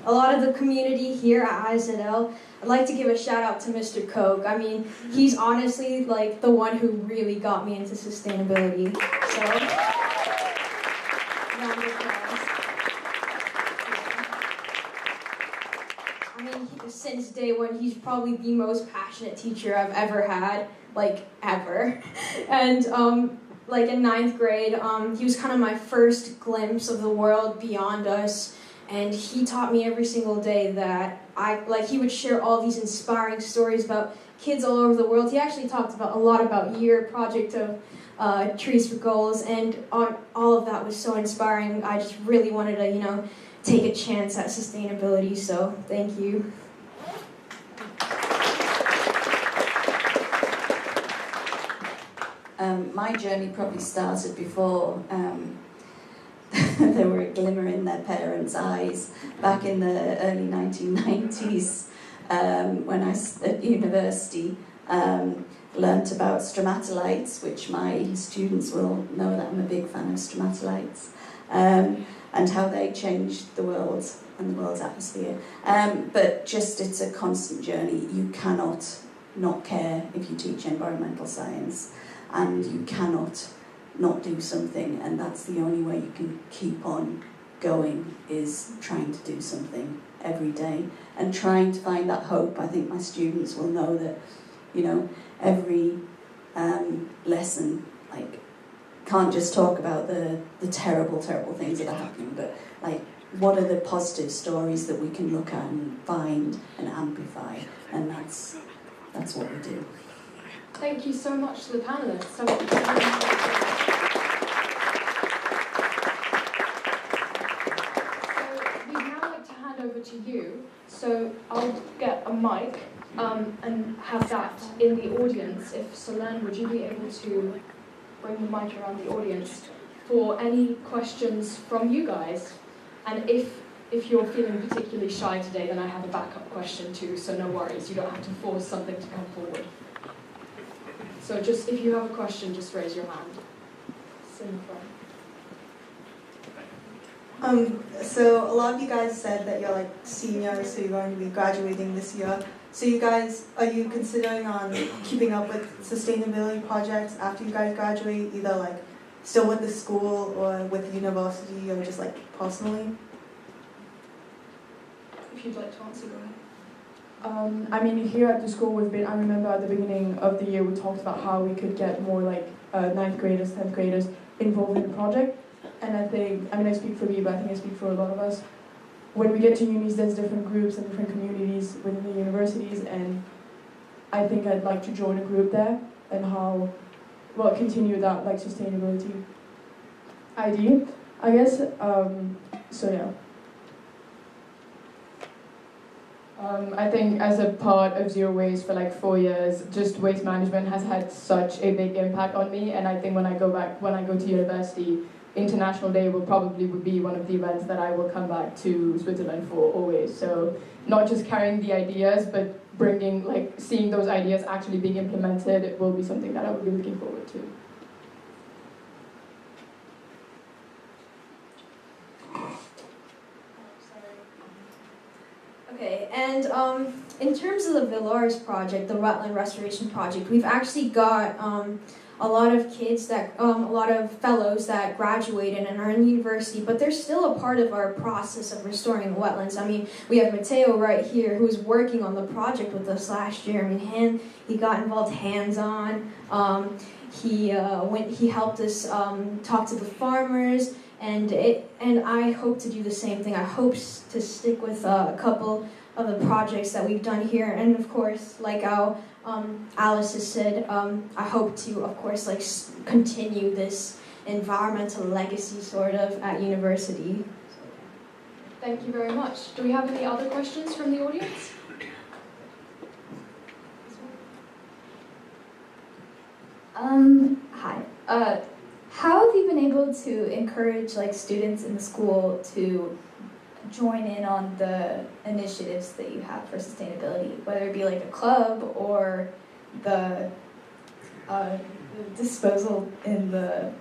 Speaker 12: a lot of the community here at IZL, I'd like to give a shout out to Mr. Koch. I mean, he's honestly like the one who really got me into sustainability. So, round of applause. I mean, since day one, he's probably the most passionate teacher I've ever had, like ever. And like in 9th grade, he was kind of my first glimpse of the world beyond us. and he taught me every single day that he would share all these inspiring stories about kids all over the world. He actually talked a lot about your project of Trees for Goals, and all of that was so inspiring. I just really wanted to, take a chance at sustainability, so thank you.
Speaker 13: My journey probably started before there were a glimmer in their parents' eyes back in the early 1990s when I, at university, learnt about stromatolites, which my students will know that I'm a big fan of stromatolites, and how they changed the world and the world's atmosphere. But just, it's a constant journey. You cannot not care if you teach environmental science, and you cannot not do something, and that's the only way you can keep on going, is trying to do something every day and trying to find that hope. I think my students will know that, every lesson, can't just talk about the terrible things that are happening, but what are the positive stories that we can look at and find and amplify, and that's what we do.
Speaker 4: Thank you so much to the panelists. So we'd now like to hand over to you. So I'll get a mic and have that in the audience. If Solène, would you be able to bring the mic around the audience for any questions from you guys? And if you're feeling particularly shy today, then I have a backup question too, so no worries. You don't have to force something to come forward. So just, if you have a question, just raise your hand. It's in the front.
Speaker 2: So a lot of you guys said that you're seniors, so you're going to be graduating this year. So are you considering on keeping up with sustainability projects after you guys graduate, either still with the school or with the university, or just personally?
Speaker 4: If you'd like to answer, go ahead.
Speaker 6: Here at the school I remember at the beginning of the year we talked about how we could get more 9th graders, 10th graders involved in the project. And I think, I speak for me, but I think I speak for a lot of us. When we get to unis, there's different groups and different communities within the universities, and I think I'd like to join a group there and continue that sustainability idea, I guess. So yeah.
Speaker 8: I think as a part of Zero Waste for 4 years, just waste management has had such a big impact on me, and I think when I go to university, International Day would be one of the events that I will come back to Switzerland for always. So not just carrying the ideas, but seeing those ideas actually being implemented will be something that I would be looking forward to.
Speaker 12: Okay, and in terms of the Villars project, the wetland restoration project, we've actually got a lot of kids a lot of fellows that graduated and are in university, but they're still a part of our process of restoring the wetlands. We have Mateo right here who's working on the project with us last year. He got involved hands-on. He helped us talk to the farmers. And I hope to do the same thing. I hope to stick with a couple of the projects that we've done here. And of course, like how Alice has said, I hope to, of course, continue this environmental legacy sort of at university.
Speaker 4: Thank you very much. Do we have any other questions from the audience?
Speaker 14: Hi. How have you been able to encourage students in the school to join in on the initiatives that you have for sustainability, whether it be a club or the disposal in the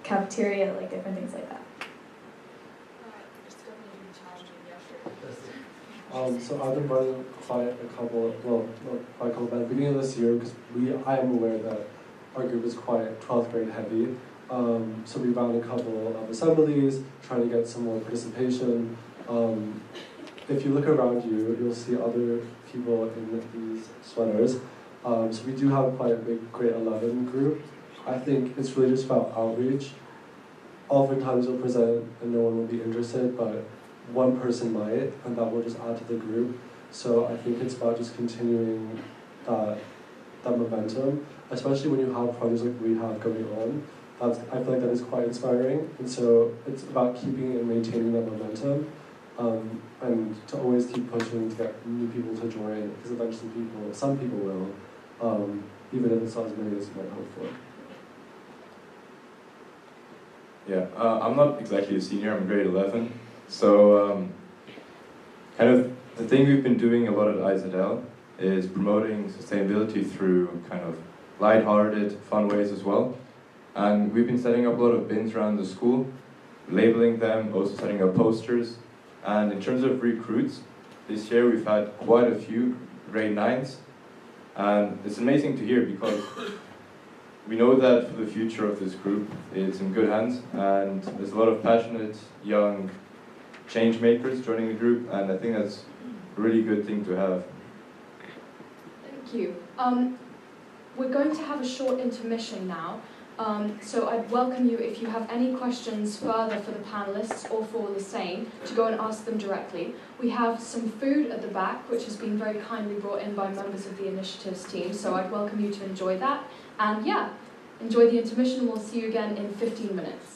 Speaker 14: cafeteria, different things like that?
Speaker 7: So I've been running quite a couple, at the beginning of this year, because I am aware that our group is quite 12th grade heavy. So we ran a couple of assemblies, trying to get some more participation. If you look around you, you'll see other people in these sweaters. So we do have quite a big grade 11 group. I think it's really just about outreach. Oftentimes you'll present and no one will be interested, but one person might, and that will just add to the group. So I think it's about just continuing that momentum, especially when you have projects like we have going on. I feel like that is quite inspiring, and so it's about keeping and maintaining that momentum, and to always keep pushing to get new people to join, because eventually some people will, even if it's not as many as you might hope for.
Speaker 9: Yeah, I'm not exactly a senior, I'm grade 11. So kind of the thing we've been doing a lot at IZL is promoting sustainability through kind of lighthearted, fun ways as well. And we've been setting up a lot of bins around the school, labeling them, also setting up posters. And in terms of recruits, this year we've had quite a few grade 9s. And it's amazing to hear because we know that for the future of this group, it's in good hands, and there's a lot of passionate young change makers joining the group, and I think that's a really good thing to have.
Speaker 4: Thank you. We're going to have a short intermission now, so I'd welcome you, if you have any questions further for the panelists or for Lassane, to go and ask them directly. We have some food at the back, which has been very kindly brought in by members of the initiatives team, so I'd welcome you to enjoy that. And yeah, enjoy the intermission. We'll see you again in 15 minutes.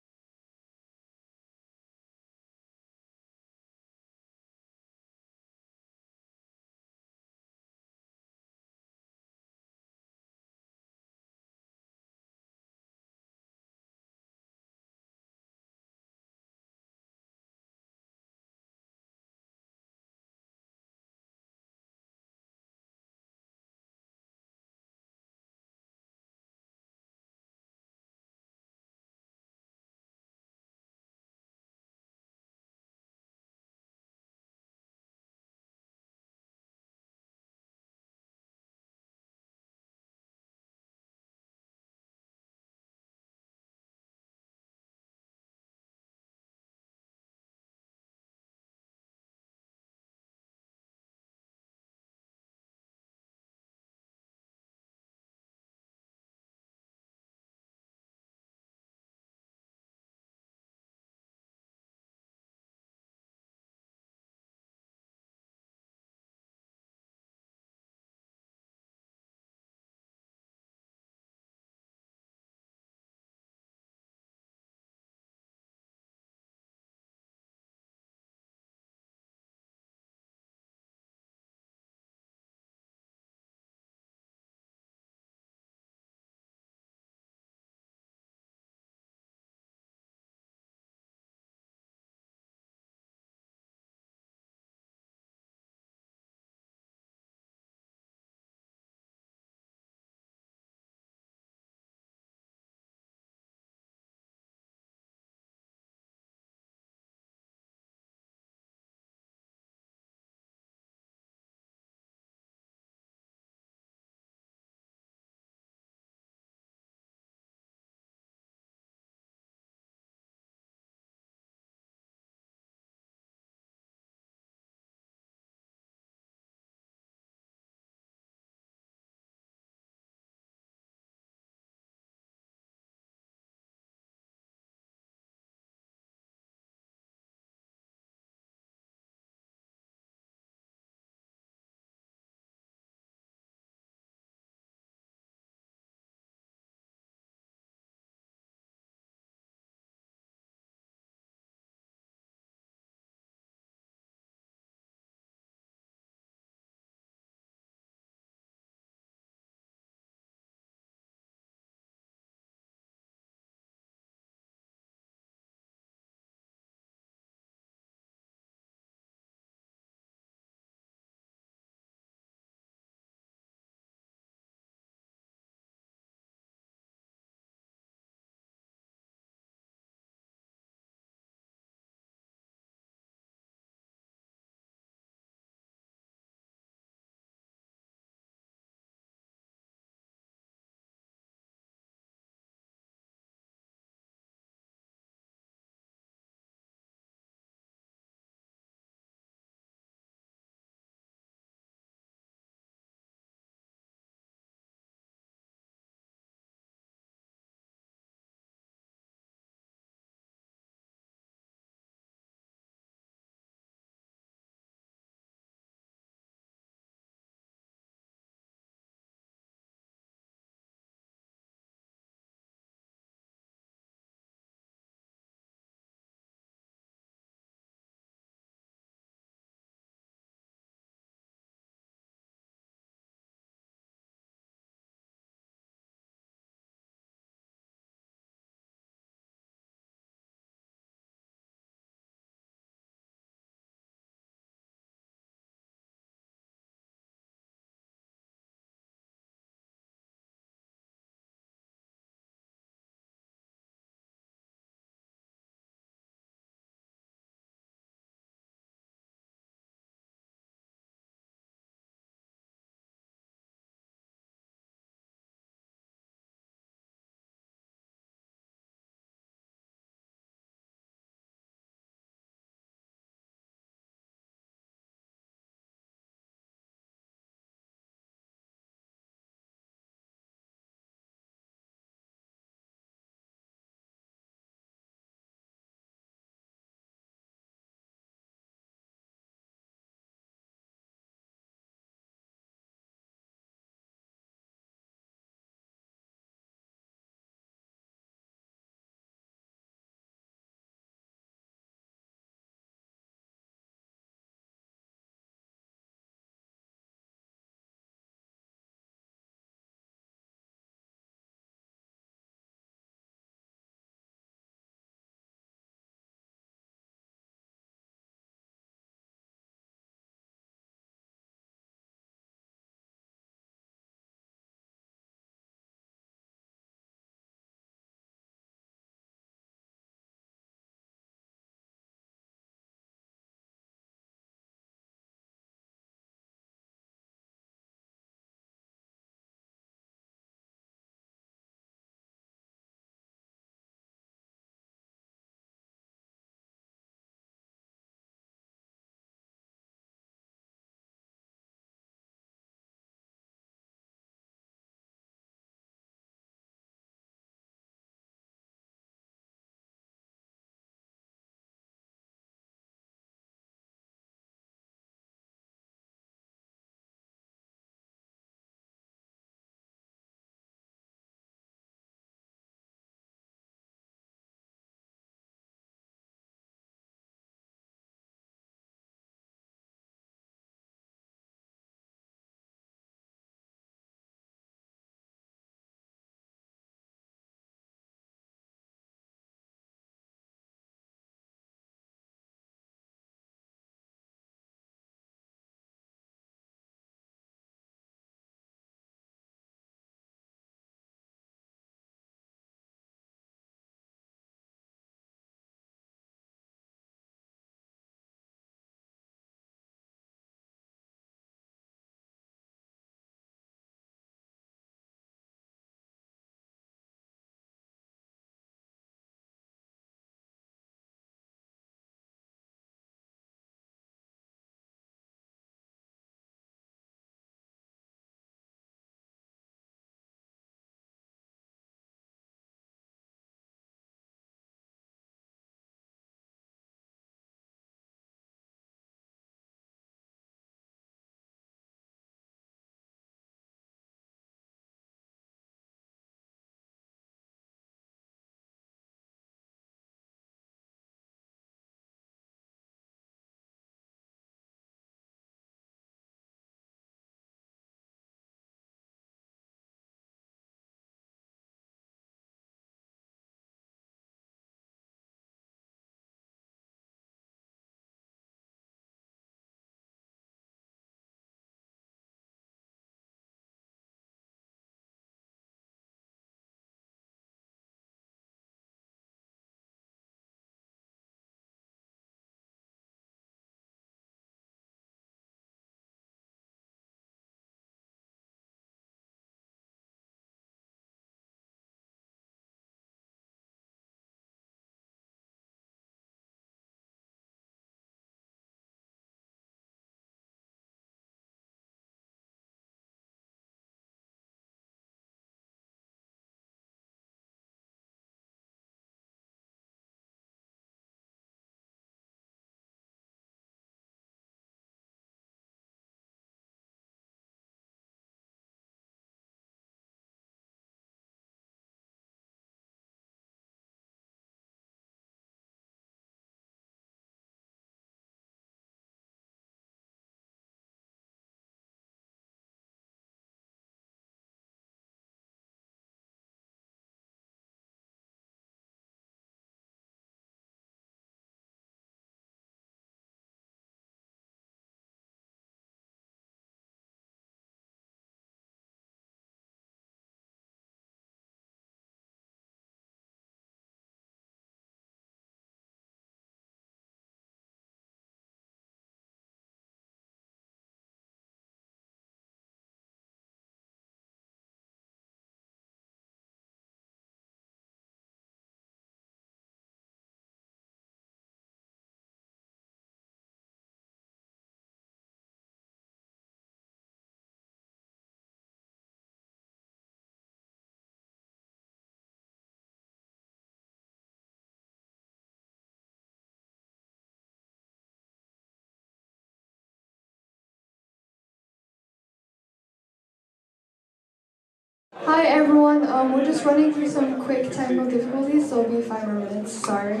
Speaker 5: Hi everyone, we're just running through some quick technical difficulties, so it'll be 5 more minutes, sorry.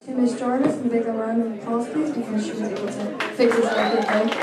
Speaker 6: To Miss Jarvis and big a round of applause, please, because she was able to fix this very quickly.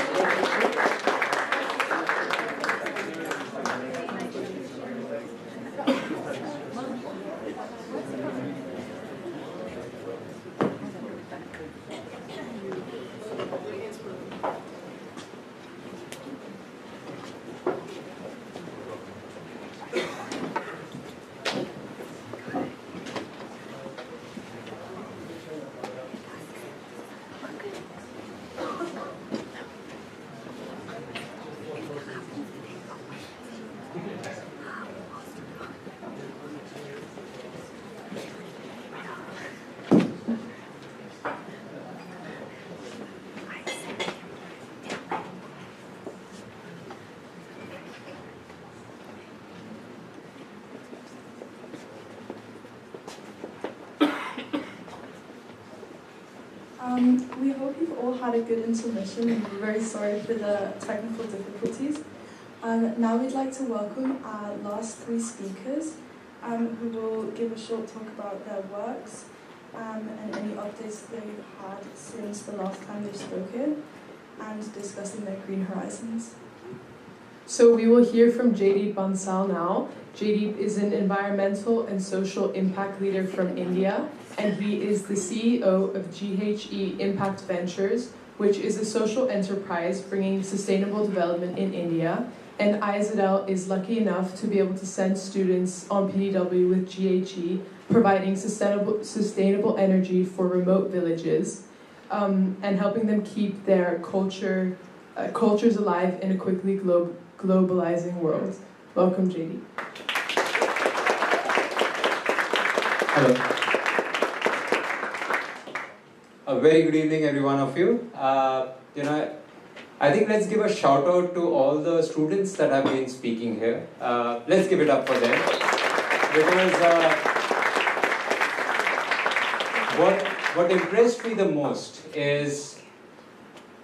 Speaker 2: We hope you've all had a good intermission and we're very sorry for the technical difficulties. Now we'd like to welcome our last three speakers who will give a short talk about their works and any updates they've had since the last time they spoke here and discussing their green horizons.
Speaker 1: So we will hear from Jaideep Bansal now. Jaideep is an environmental and social impact leader from India, and he is the CEO of GHE Impact Ventures, which is a social enterprise bringing sustainable development in India. And Izadel is lucky enough to be able to send students on PDW with GHE, providing sustainable energy for remote villages, and helping them keep their cultures alive in a quickly globalizing world. Welcome, JD.
Speaker 15: Hello. A very good evening, every one of you. I think let's give a shout out to all the students that have been speaking here. Let's give it up for them. Because what impressed me the most is,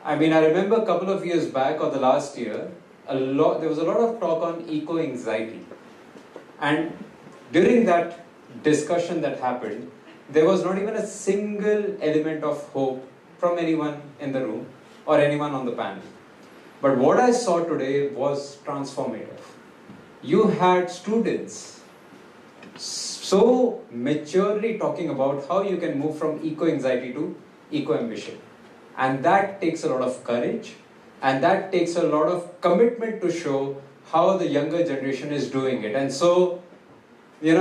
Speaker 15: I remember a couple of years back or the last year, there was a lot of talk on eco-anxiety. And during that discussion that happened, there was not even a single element of hope from anyone in the room or anyone on the panel. But what I saw today was transformative. You had students so maturely talking about how you can move from eco-anxiety to eco-ambition. And that takes a lot of courage, and that takes a lot of commitment to show how the younger generation is doing it. And so, in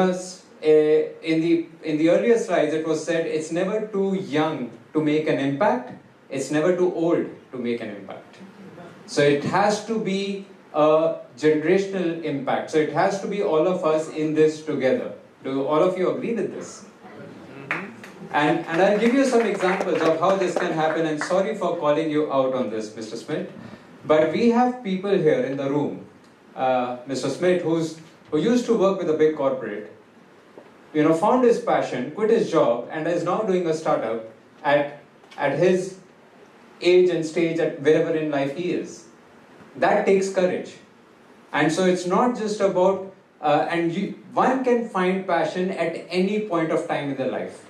Speaker 15: the earlier slides it was said it's never too young to make an impact, it's never too old to make an impact. So it has to be a generational impact. So it has to be all of us in this together. Do all of you agree with this? And I'll give you some examples of how this can happen, and sorry for calling you out on this, Mr. Smith. But we have people here in the room, Mr. Smith, who used to work with a big corporate, found his passion, quit his job, and is now doing a startup at his age and stage at wherever in life he is. That takes courage. And so it's not just about, one can find passion at any point of time in their life.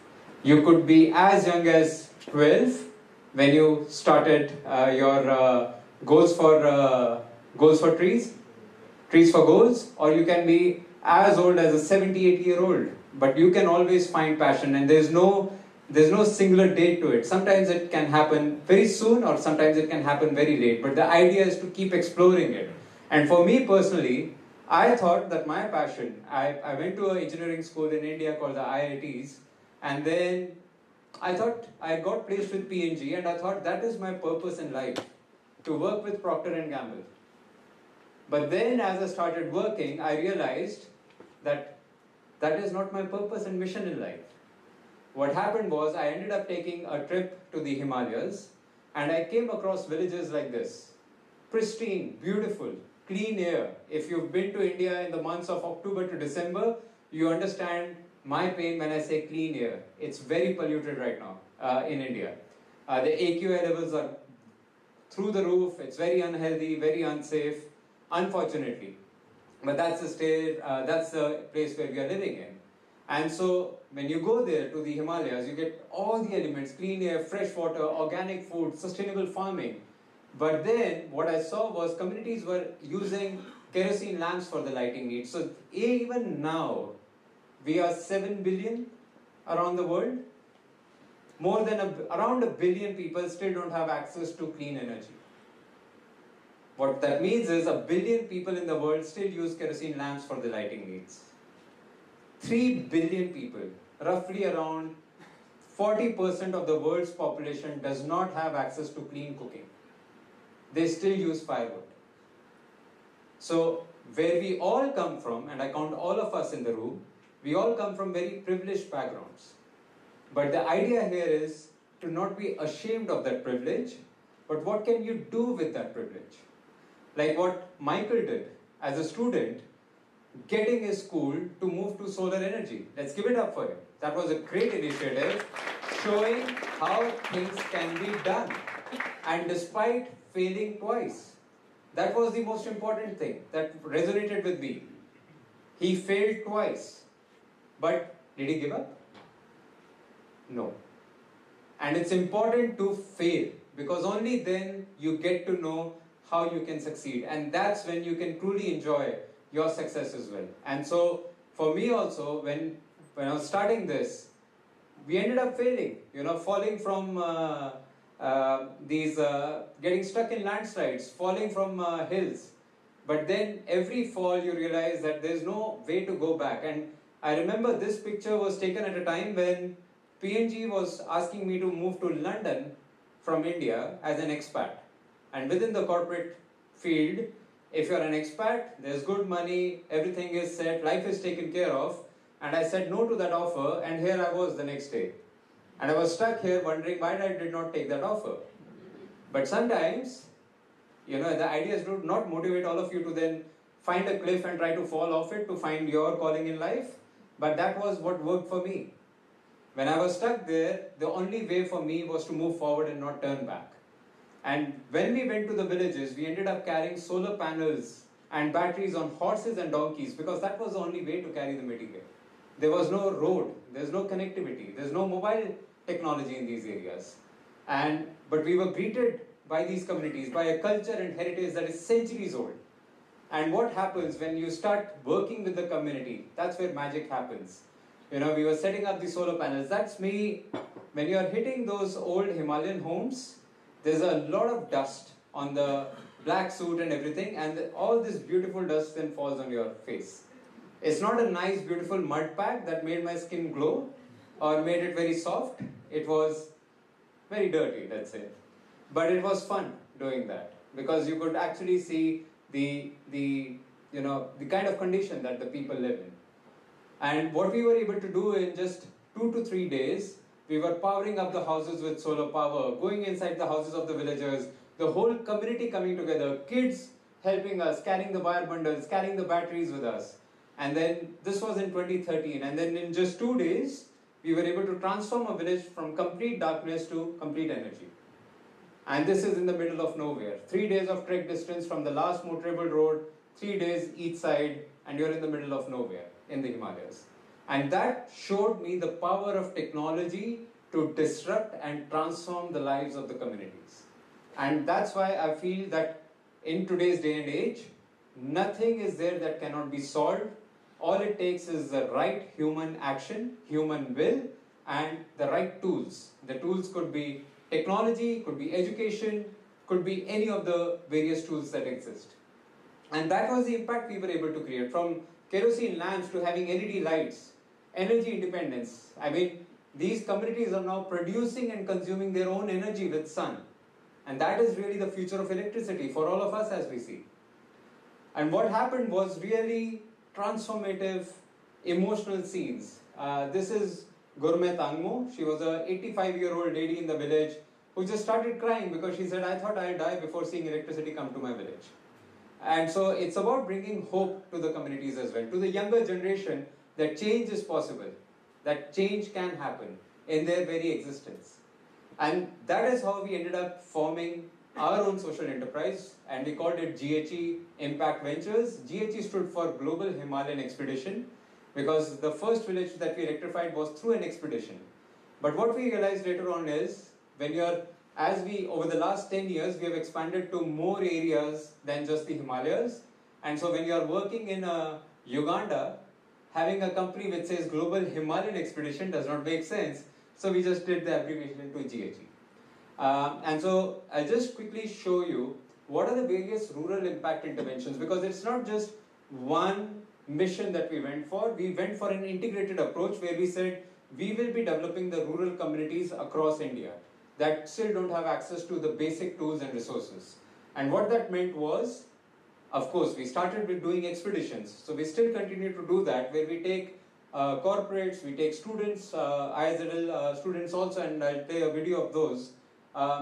Speaker 15: You could be as young as 12 when you started your goals for trees for goals, or you can be as old as a 78-year-old. But you can always find passion, and there's no singular date to it. Sometimes it can happen very soon, or sometimes it can happen very late. But the idea is to keep exploring it. And for me personally, I thought that my passion, I went to an engineering school in India called the IITs, and then I thought I got placed with P&G, and I thought that is my purpose in life, to work with Procter & Gamble. But then as I started working, I realized that is not my purpose and mission in life. What happened was I ended up taking a trip to the Himalayas, and I came across villages like this. Pristine, beautiful, clean air. If you've been to India in the months of October to December, you understand my pain when I say clean air. It's very polluted right now in India. The AQI levels are through the roof. It's very unhealthy, very unsafe, unfortunately. But that's the place where we are living in. And so when you go there to the Himalayas, you get all the elements: clean air, fresh water, organic food, sustainable farming. But then what I saw was communities were using kerosene lamps for the lighting needs. So even now, we are 7 billion around the world. More than around a billion people still don't have access to clean energy. What that means is 1 billion people in the world still use kerosene lamps for the lighting needs. 3 billion people, roughly around 40% of the world's population, does not have access to clean cooking. They still use firewood. So where we all come from, and I count all of us in the room, we all come from very privileged backgrounds. But the idea here is to not be ashamed of that privilege, but what can you do with that privilege? Like what Michael did as a student, getting his school to move to solar energy. Let's give it up for him. That was a great initiative, showing how things can be done. And despite failing twice, that was the most important thing that resonated with me. He failed twice, but did he give up? No. And it's important to fail, because only then you get to know how you can succeed. And that's when you can truly enjoy your success as well. And so for me also, when I was starting this, we ended up failing, falling from getting stuck in landslides, falling from hills. But then every fall you realize that there's no way to go back. And I remember this picture was taken at a time when PNG was asking me to move to London from India as an expat. And within the corporate field, if you're an expat, there's good money, everything is set, life is taken care of. And I said no to that offer, and here I was the next day. And I was stuck here wondering why I did not take that offer. But sometimes, the idea is to not motivate all of you to then find a cliff and try to fall off it to find your calling in life. But that was what worked for me. When I was stuck there, the only way for me was to move forward and not turn back. And when we went to the villages, we ended up carrying solar panels and batteries on horses and donkeys, because that was the only way to carry the material. There was no road, there's no connectivity, there's no mobile technology in these areas. But we were greeted by these communities, by a culture and heritage that is centuries old. And what happens when you start working with the community, that's where magic happens. We were setting up the solar panels. That's me. When you're hitting those old Himalayan homes, there's a lot of dust on the black suit and everything, and all this beautiful dust then falls on your face. It's not a nice, beautiful mud pack that made my skin glow or made it very soft. It was very dirty, let's say. But it was fun doing that, because you could actually see the kind of condition that the people live in. And what we were able to do in just 2 to 3 days, we were powering up the houses with solar power, going inside the houses of the villagers, the whole community coming together, kids helping us, carrying the wire bundles, carrying the batteries with us. And then this was in 2013, and then in just 2 days, we were able to transform a village from complete darkness to complete energy. And this is in the middle of nowhere. 3 days of trek distance from the last motorable road, 3 days each side, and you're in the middle of nowhere in the Himalayas. And that showed me the power of technology to disrupt and transform the lives of the communities. And that's why I feel that in today's day and age, nothing is there that cannot be solved. All it takes is the right human action, human will, and the right tools. The tools could be technology, could be education, could be any of the various tools that exist. And that was the impact we were able to create, from kerosene lamps to having LED lights, energy independence. I mean, these communities are now producing and consuming their own energy with sun. And that is really the future of electricity for all of us, as we see. And what happened was really transformative, emotional scenes. This is Gurmeet Angmo. She was a 85-year-old lady in the village who just started crying because she said, I thought I'd die before seeing electricity come to my village. And so it's about bringing hope to the communities as well, to the younger generation, that change is possible, that change can happen in their very existence. And that is how we ended up forming our own social enterprise, and we called it GHE Impact Ventures. GHE stood for Global Himalayan Expedition. because the first village that we electrified was through an expedition. But what we realized later on is, over the last 10 years, we have expanded to more areas than just the Himalayas. And so when you are working in Uganda, having a company which says Global Himalayan Expedition does not make sense. So we just did the abbreviation into GHE. And so I'll just quickly show you what are the various rural impact interventions, because it's not just one mission that we went for. We went for an integrated approach where we said we will be developing the rural communities across India that still don't have access to the basic tools and resources. And what that meant was, of course, we started with doing expeditions. So we still continue to do that, where we take corporates, we take students, ISL students also, and I'll play a video of those,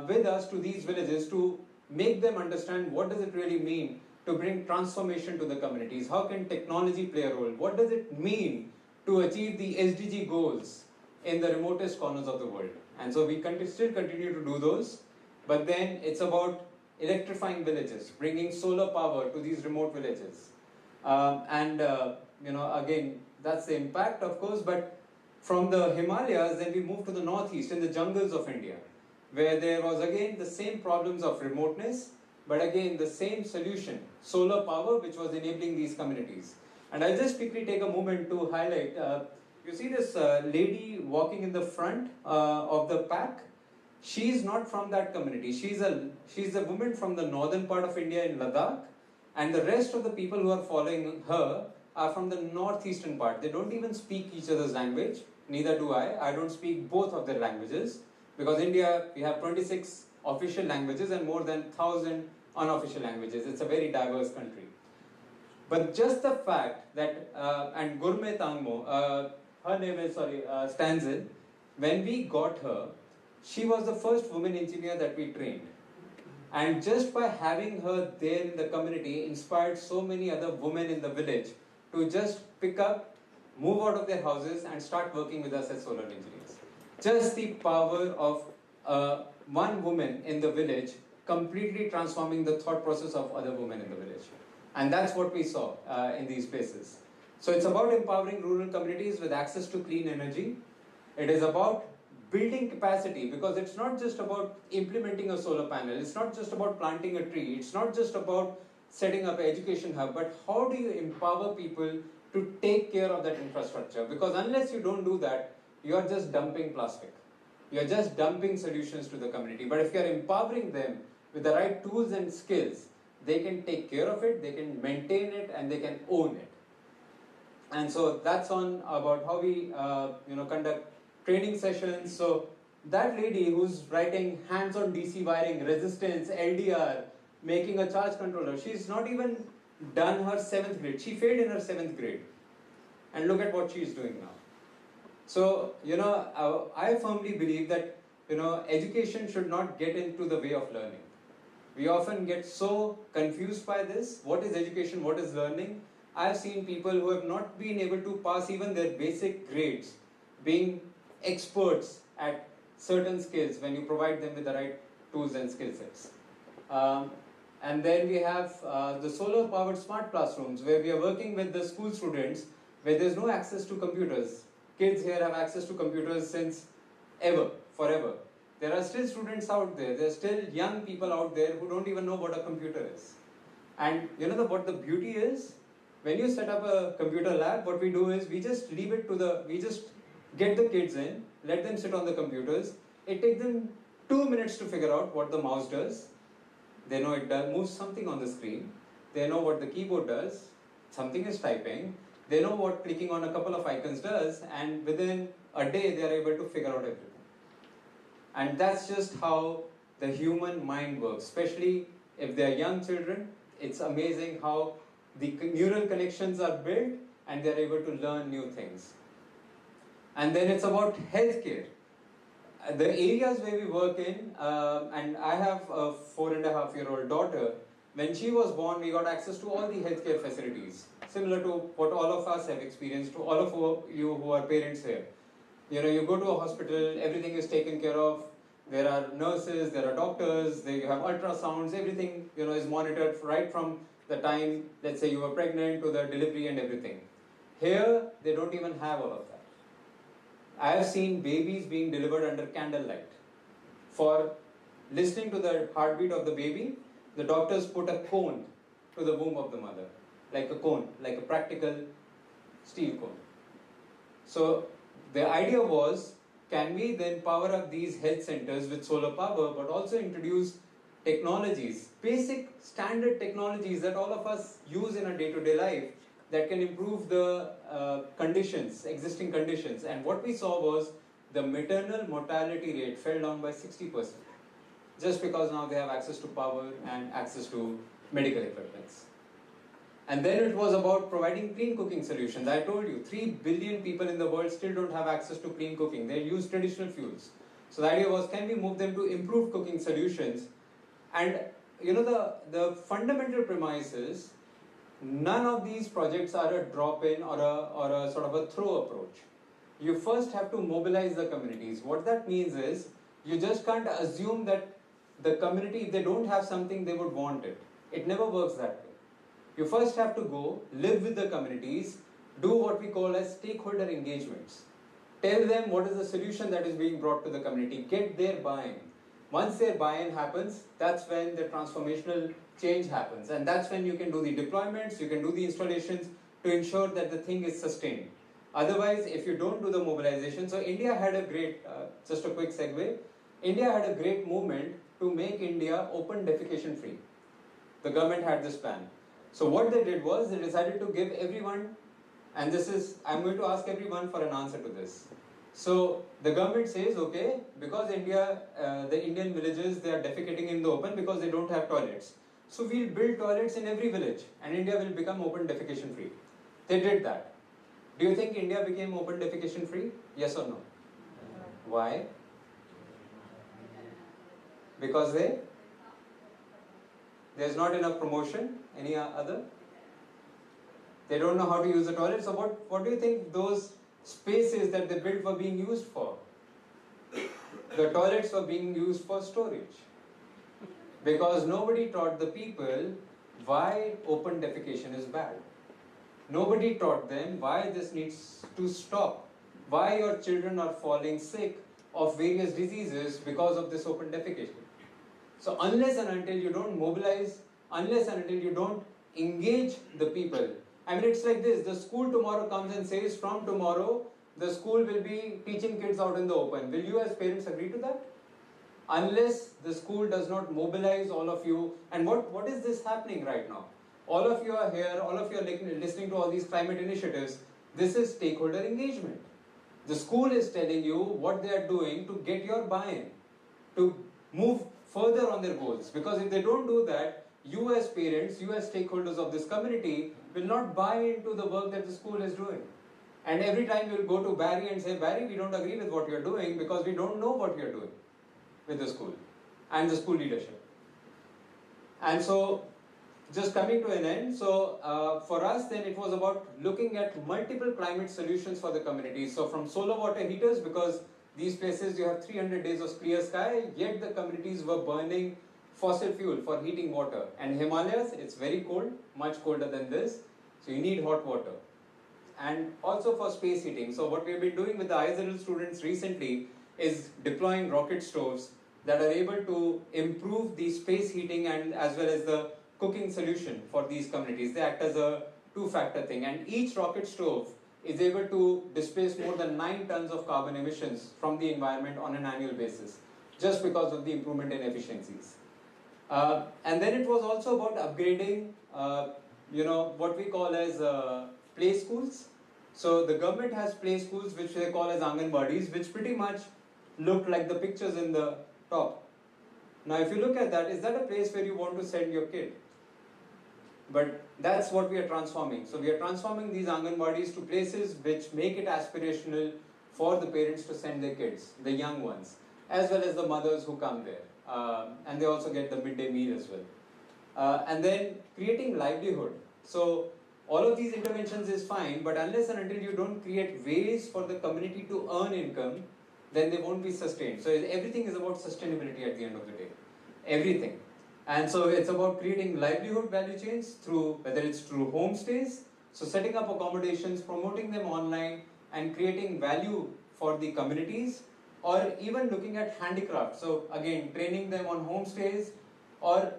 Speaker 15: with us to these villages to make them understand what does it really mean to bring transformation to the communities. How can technology play a role? What does it mean to achieve the SDG goals in the remotest corners of the world? And so we still continue to do those, but then it's about electrifying villages, bringing solar power to these remote villages. Again, that's the impact, of course, but from the Himalayas, then we moved to the northeast, in the jungles of India, where there was again the same problems of remoteness, but again the same solution, solar power, which was enabling these communities. And I'll just quickly take a moment to highlight, you see this lady walking in the front of the pack? She's not from that community. She's a woman from the northern part of India in Ladakh, and the rest of the people who are following her are from the northeastern part. They don't even speak each other's language, neither do I. I don't speak both of their languages, because India, we have 26 official languages and more than 1,000 unofficial languages. It's a very diverse country. But just the fact that, and Gurme Tangmo, her name is, Stanzil, when we got her, she was the first woman engineer that we trained. And just by having her there in the community, inspired so many other women in the village to just pick up, move out of their houses and start working with us as solar engineers. Just the power of one woman in the village completely transforming the thought process of other women in the village. And that's what we saw in these places. So it's about empowering rural communities with access to clean energy. It is about building capacity, because it's not just about implementing a solar panel, it's not just about planting a tree, it's not just about setting up an education hub, but how do you empower people to take care of that infrastructure? Because unless you don't do that, you are just dumping plastic. You are just dumping solutions to the community. But if you are empowering them with the right tools and skills, they can take care of it, they can maintain it, and they can own it. And so that's on about how we conduct training sessions. So that lady who's writing hands-on DC wiring, resistance, LDR, making a charge controller, she's not even done her 7th grade. She failed in her 7th grade. And look at what she's doing now. So, I firmly believe that, education should not get into the way of learning. We often get so confused by this. What is education? What is learning? I've seen people who have not been able to pass even their basic grades being experts at certain skills when you provide them with the right tools and skill sets. And then we have the solar powered smart classrooms, where we are working with the school students where there's no access to computers. Kids here have access to computers since forever. There are still students out there, there are still young people out there who don't even know what a computer is. And what the beauty is? When you set up a computer lab, what we do is we just leave it to we just get the kids in, let them sit on the computers. It takes them 2 minutes to figure out what the mouse does. They know it moves something on the screen. They know what the keyboard does. Something is typing. They know what clicking on a couple of icons does, and within a day they are able to figure out everything. And that's just how the human mind works, especially if they are young children. It's amazing how the neural connections are built and they are able to learn new things. And then it's about healthcare. The areas where we work in, and I have a 4.5-year-old daughter. When she was born, we got access to all the healthcare facilities, similar to what all of us have experienced, to all of you who are parents here. You go to a hospital, everything is taken care of. There are nurses, there are doctors, you have ultrasounds, everything is monitored right from the time, let's say you were pregnant, to the delivery and everything. Here, they don't even have all of that. I have seen babies being delivered under candlelight. For listening to the heartbeat of the baby, the doctors put a cone to the womb of the mother, like a cone, like a practical steel cone. So the idea was, can we then power up these health centers with solar power, but also introduce technologies, basic standard technologies that all of us use in our day-to-day life that can improve the conditions, existing conditions. And what we saw was the maternal mortality rate fell down by 60%, just because now they have access to power and access to medical equipments. And then it was about providing clean cooking solutions. I told you, 3 billion people in the world still don't have access to clean cooking. They use traditional fuels. So the idea was, can we move them to improved cooking solutions? And the fundamental premise is, none of these projects are a drop-in or a sort of a throw approach. You first have to mobilize the communities. What that means is, you just can't assume that the community, if they don't have something, they would want it. It never works that way. You first have to go, live with the communities, do what we call as stakeholder engagements. Tell them what is the solution that is being brought to the community. Get their buy-in. Once their buy-in happens, that's when the transformational change happens. And that's when you can do the deployments, you can do the installations to ensure that the thing is sustained. Otherwise, if you don't do the mobilization, so India had a great, just a quick segue, India had a great movement to make India open defecation free. The government had this plan. So what they did was, they decided to give everyone, and this is, I'm going to ask everyone for an answer to this. So the government says, okay, because India, the Indian villages, they are defecating in the open because they don't have toilets. So we'll build toilets in every village and India will become open defecation free. They did that. Do you think India became open defecation free? Yes or no? Why? Because there's not enough promotion. Any other? They don't know how to use the toilet. So what do you think those spaces that they built were being used for? The toilets were being used for storage. Because nobody taught the people why open defecation is bad. Nobody taught them why this needs to stop. Why your children are falling sick of various diseases because of this open defecation. So unless and until you don't mobilize, unless and until you don't engage the people. I mean, it's like this, the school tomorrow comes and says, from tomorrow, the school will be teaching kids out in the open. Will you as parents agree to that? Unless the school does not mobilize all of you. And what is this happening right now? All of you are here, all of you are listening to all these climate initiatives. This is stakeholder engagement. The school is telling you what they are doing to get your buy-in, to move further on their goals. Because if they don't do that, you as parents, you as stakeholders of this community will not buy into the work that the school is doing. And every time you will go to Barry and say, Barry, we don't agree with what you're doing because we don't know what you're doing with the school and the school leadership. And so, just coming to an end, so for us then it was about looking at multiple climate solutions for the community. So from solar water heaters, because these places you have 300 days of clear sky, yet the communities were burning fossil fuel for heating water. And Himalayas, it's very cold, much colder than this, so you need hot water. And also for space heating. So what we've been doing with the ISL students recently is deploying rocket stoves that are able to improve the space heating and as well as the cooking solution for these communities. They act as a two-factor thing, and each rocket stove is able to displace more than 9 tons of carbon emissions from the environment on an annual basis, just because of the improvement in efficiencies. And then it was also about upgrading, what we call as play schools. So the government has play schools which they call as Anganwadis, which pretty much look like the pictures in the top. Now if you look at that, is that a place where you want to send your kid? But that's what we are transforming. So we are transforming these Anganwadis to places which make it aspirational for the parents to send their kids, the young ones, as well as the mothers who come there. And they also get the midday meal as well. And then creating livelihood. So all of these interventions is fine, but unless and until you don't create ways for the community to earn income, then they won't be sustained. So everything is about sustainability at the end of the day. Everything. And so it's about creating livelihood value chains through, whether it's through homestays. So setting up accommodations, promoting them online, and creating value for the communities, or even looking at handicraft. So again, training them on homestays or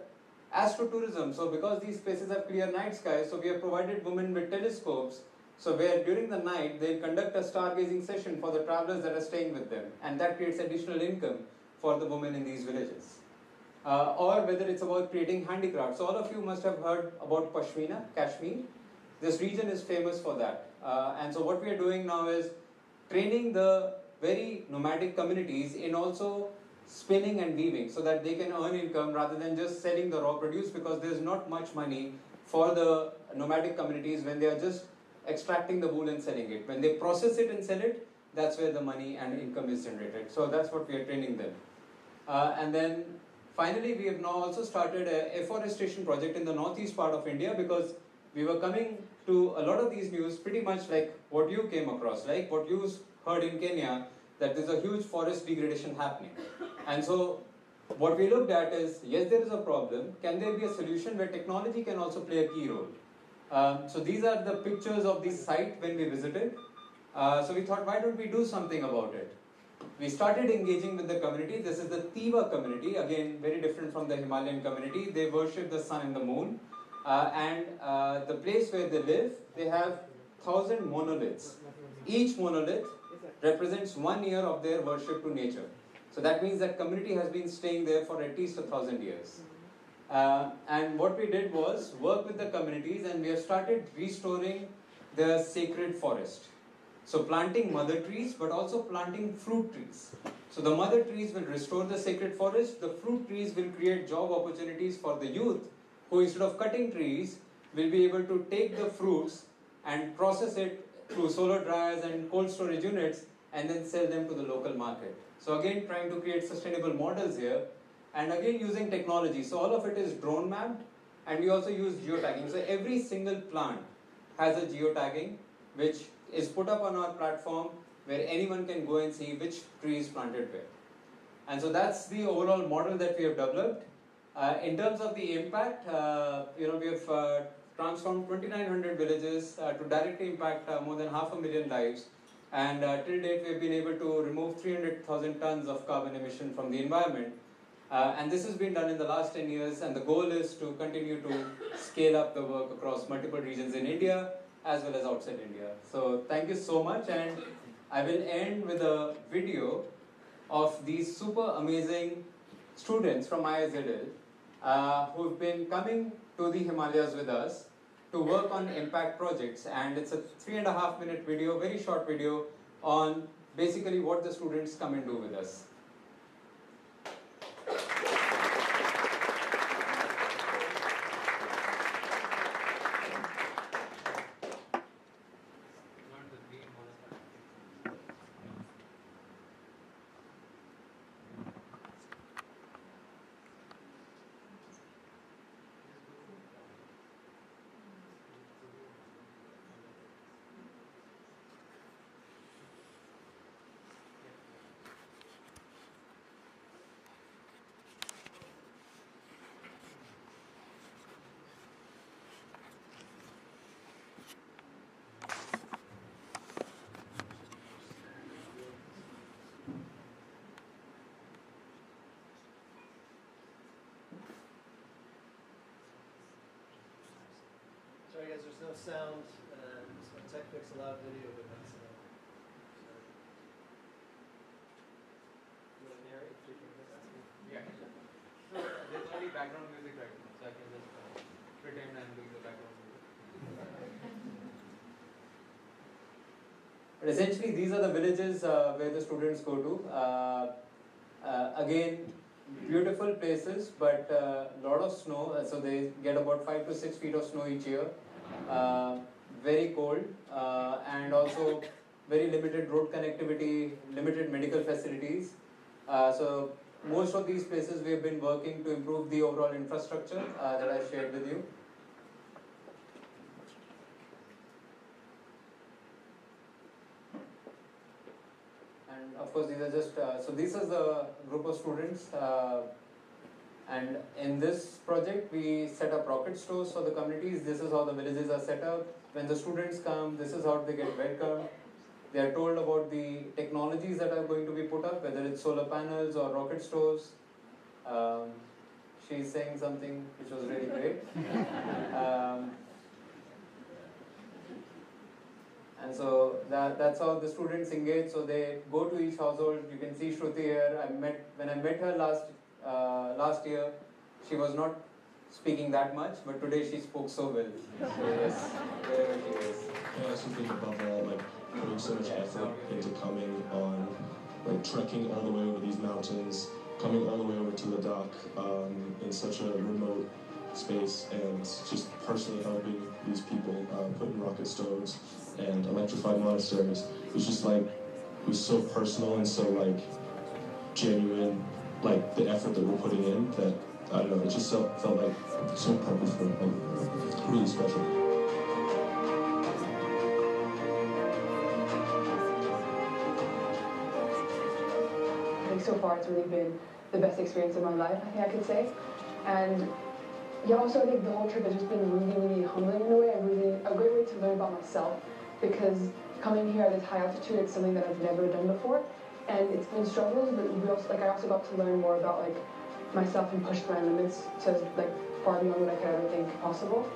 Speaker 15: astrotourism. So because these spaces have clear night skies, so we have provided women with telescopes. So where during the night they conduct a stargazing session for the travelers that are staying with them, and that creates additional income for the women in these villages. Or whether it's about creating handicrafts. So all of you must have heard about Pashmina, Kashmir. This region is famous for that. And so what we are doing now is training the very nomadic communities in also spinning and weaving so that they can earn income rather than just selling the raw produce, because there's not much money for the nomadic communities when they are just extracting the wool and selling it. When they process it and sell it, that's where the money and income is generated. So that's what we are training them. And then finally, we have now also started a afforestation project in the northeast part of India, because we were coming to a lot of these news pretty much like what you came across, like what you heard in Kenya, that there's a huge forest degradation happening. And so what we looked at is, yes, there is a problem. Can there be a solution where technology can also play a key role? So these are the pictures of this site when we visited. So we thought, why don't we do something about it? We started engaging with the community. This is the Tiva community, again very different from the Himalayan community. They worship the sun and the moon. The place where they live, they have 1,000 monoliths. Each monolith represents 1 year of their worship to nature. So that means that community has been staying there for at least 1,000 years. And what we did was work with the communities, and we have started restoring the sacred forest. So planting mother trees, but also planting fruit trees. So the mother trees will restore the sacred forest. The fruit trees will create job opportunities for the youth, who instead of cutting trees, will be able to take the fruits and process it through solar dryers and cold storage units, and then sell them to the local market. So again, trying to create sustainable models here, and again using technology. So all of it is drone mapped, and we also use geotagging. So every single plant has a geotagging, which is put up on our platform, where anyone can go and see which tree is planted where. And so that's the overall model that we have developed. In terms of the impact, we have transformed 2,900 villages to directly impact more than 500,000 lives. And till date, we have been able to remove 300,000 tons of carbon emission from the environment. And this has been done in the last 10 years, and the goal is to continue to scale up the work across multiple regions in India as well as outside India. So thank you so much, and I will end with a video of these super amazing students from IIZL who've been coming to the Himalayas with us to work on impact projects. And it's a 3.5-minute video, very short video, on basically what the students come and do with us.
Speaker 16: Sorry guys, there's no sound, so tech fix allowed video, but not sound. You want to narrate?
Speaker 15: Yeah. So there's only background music right now, so I can just pretend I'm doing the background music. But essentially, these are the villages where the students go to. Again, beautiful places, but a lot of snow. So they get about 5 to 6 feet of snow each year. Very cold, and also very limited road connectivity, limited medical facilities. So most of these places we have been working to improve the overall infrastructure that I shared with you. And of course, these are just, so this is the group of students, and in this project we set up rocket stores for the communities. This is how the villages are set up. when the students come, this is how they get welcomed. They are told about the technologies that are going to be put up, whether it's solar panels or rocket stores. She's saying something which was really great. And so that's how the students engage. So they go to each household. You can see Shruti here. When I met her last year, she was not speaking that much, but today she spoke so well. So yes, wherever she is.
Speaker 17: I also think above all, like putting so much effort into coming on, like trekking all the way over these mountains, coming all the way over to Ladakh in such a remote space, and just personally helping these people put in rocket stoves and electrified monasteries. It was just like, it was so personal and so like genuine, like the effort that we're putting in, that I don't know, it just felt like so purposeful and really special.
Speaker 18: I think so far it's really been the best experience of my life, I think I could say. And yeah, also I think the whole trip has just been really, really humbling in a way, and really a great way to learn about myself, because coming here at this high altitude, it's something that I've never done before, and it's been struggles, but I also got to learn more about like myself and push my limits to like far beyond what I could ever think possible.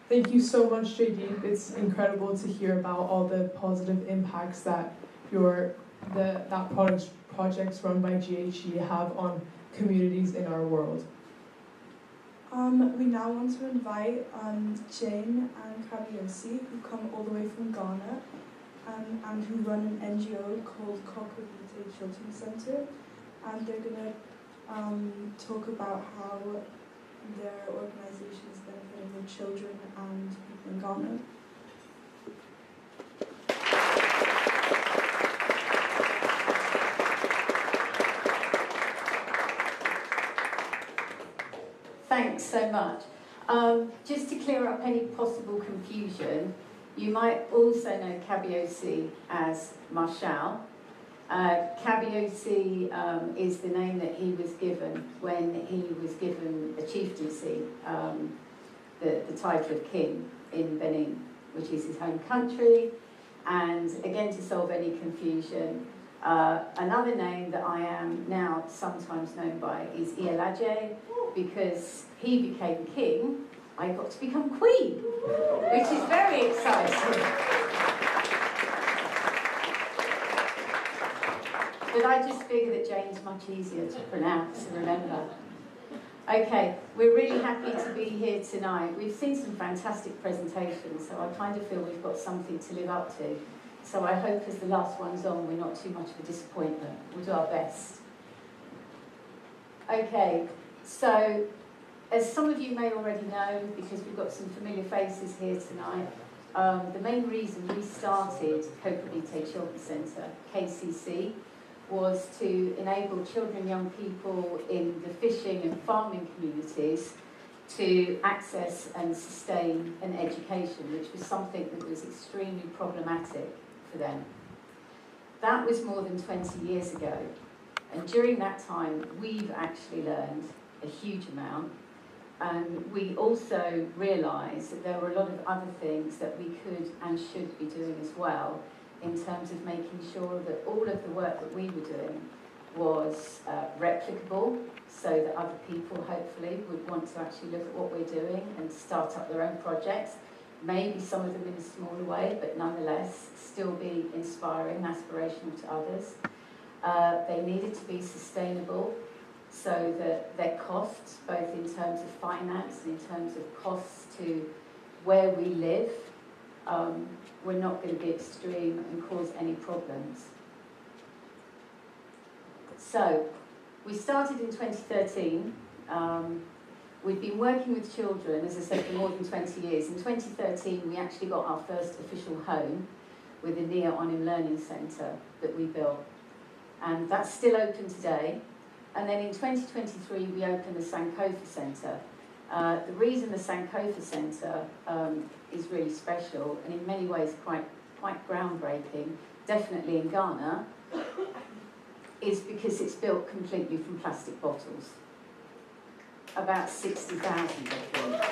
Speaker 1: Thank you so much, JD. It's incredible to hear about all the positive impacts that projects run by GHE have on communities in our world.
Speaker 2: We now want to invite Jane and Kabiosi, who come all the way from Ghana, and who run an NGO called Kokwabite Children's Center, and they're going to talk about how their organisation is benefiting the children and people in Ghana.
Speaker 19: Thanks so much. Just to clear up any possible confusion, you might also know Kabiosi as Marshal. Kabiosi is the name that he was given when he was given a chieftaincy, the title of king in Benin, which is his home country. And again, to solve any confusion, another name that I am now sometimes known by is Ielaje, because he became king, I got to become queen, which is very exciting. But I just figure that Jane's much easier to pronounce and remember. Okay, we're really happy to be here tonight. We've seen some fantastic presentations, so I kind of feel we've got something to live up to. So I hope as the last one's on, we're not too much of a disappointment. We'll do our best. Okay, so as some of you may already know, because we've got some familiar faces here tonight, the main reason we started Kokwabite Children's Centre, KCC, was to enable children and young people in the fishing and farming communities to access and sustain an education, which was something that was extremely problematic for them. That was more than 20 years ago, and during that time we've actually learned a huge amount, and we also realised that there were a lot of other things that we could and should be doing as well, in terms of making sure that all of the work that we were doing was replicable, so that other people hopefully would want to actually look at what we're doing and start up their own projects. Maybe some of them in a smaller way, but nonetheless still be inspiring and aspirational to others. They needed to be sustainable, so that their costs, both in terms of finance and in terms of costs to where we live, were not going to be extreme and cause any problems. So, we started in 2013. We've been working with children, as I said, for more than 20 years. In 2013, we actually got our first official home with the Nia On-In Learning Centre that we built. And that's still open today. And then in 2023, we opened the Sankofa Centre. The reason the Sankofa Centre is really special, and in many ways quite groundbreaking, definitely in Ghana, is because it's built completely from plastic bottles. About 60,000, I think.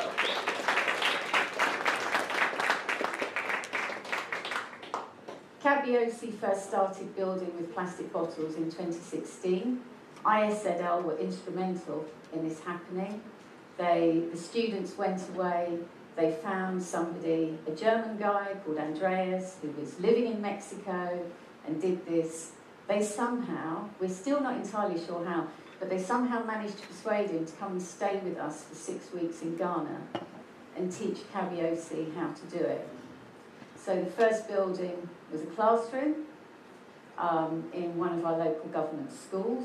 Speaker 19: Kabiosi first started building with plastic bottles in 2016. ISZL were instrumental in this happening. The students went away, they found somebody, a German guy called Andreas, who was living in Mexico and did this. They somehow, we're still not entirely sure how, but they somehow managed to persuade him to come and stay with us for 6 weeks in Ghana and teach Kabiosi how to do it. So the first building was a classroom in one of our local government schools.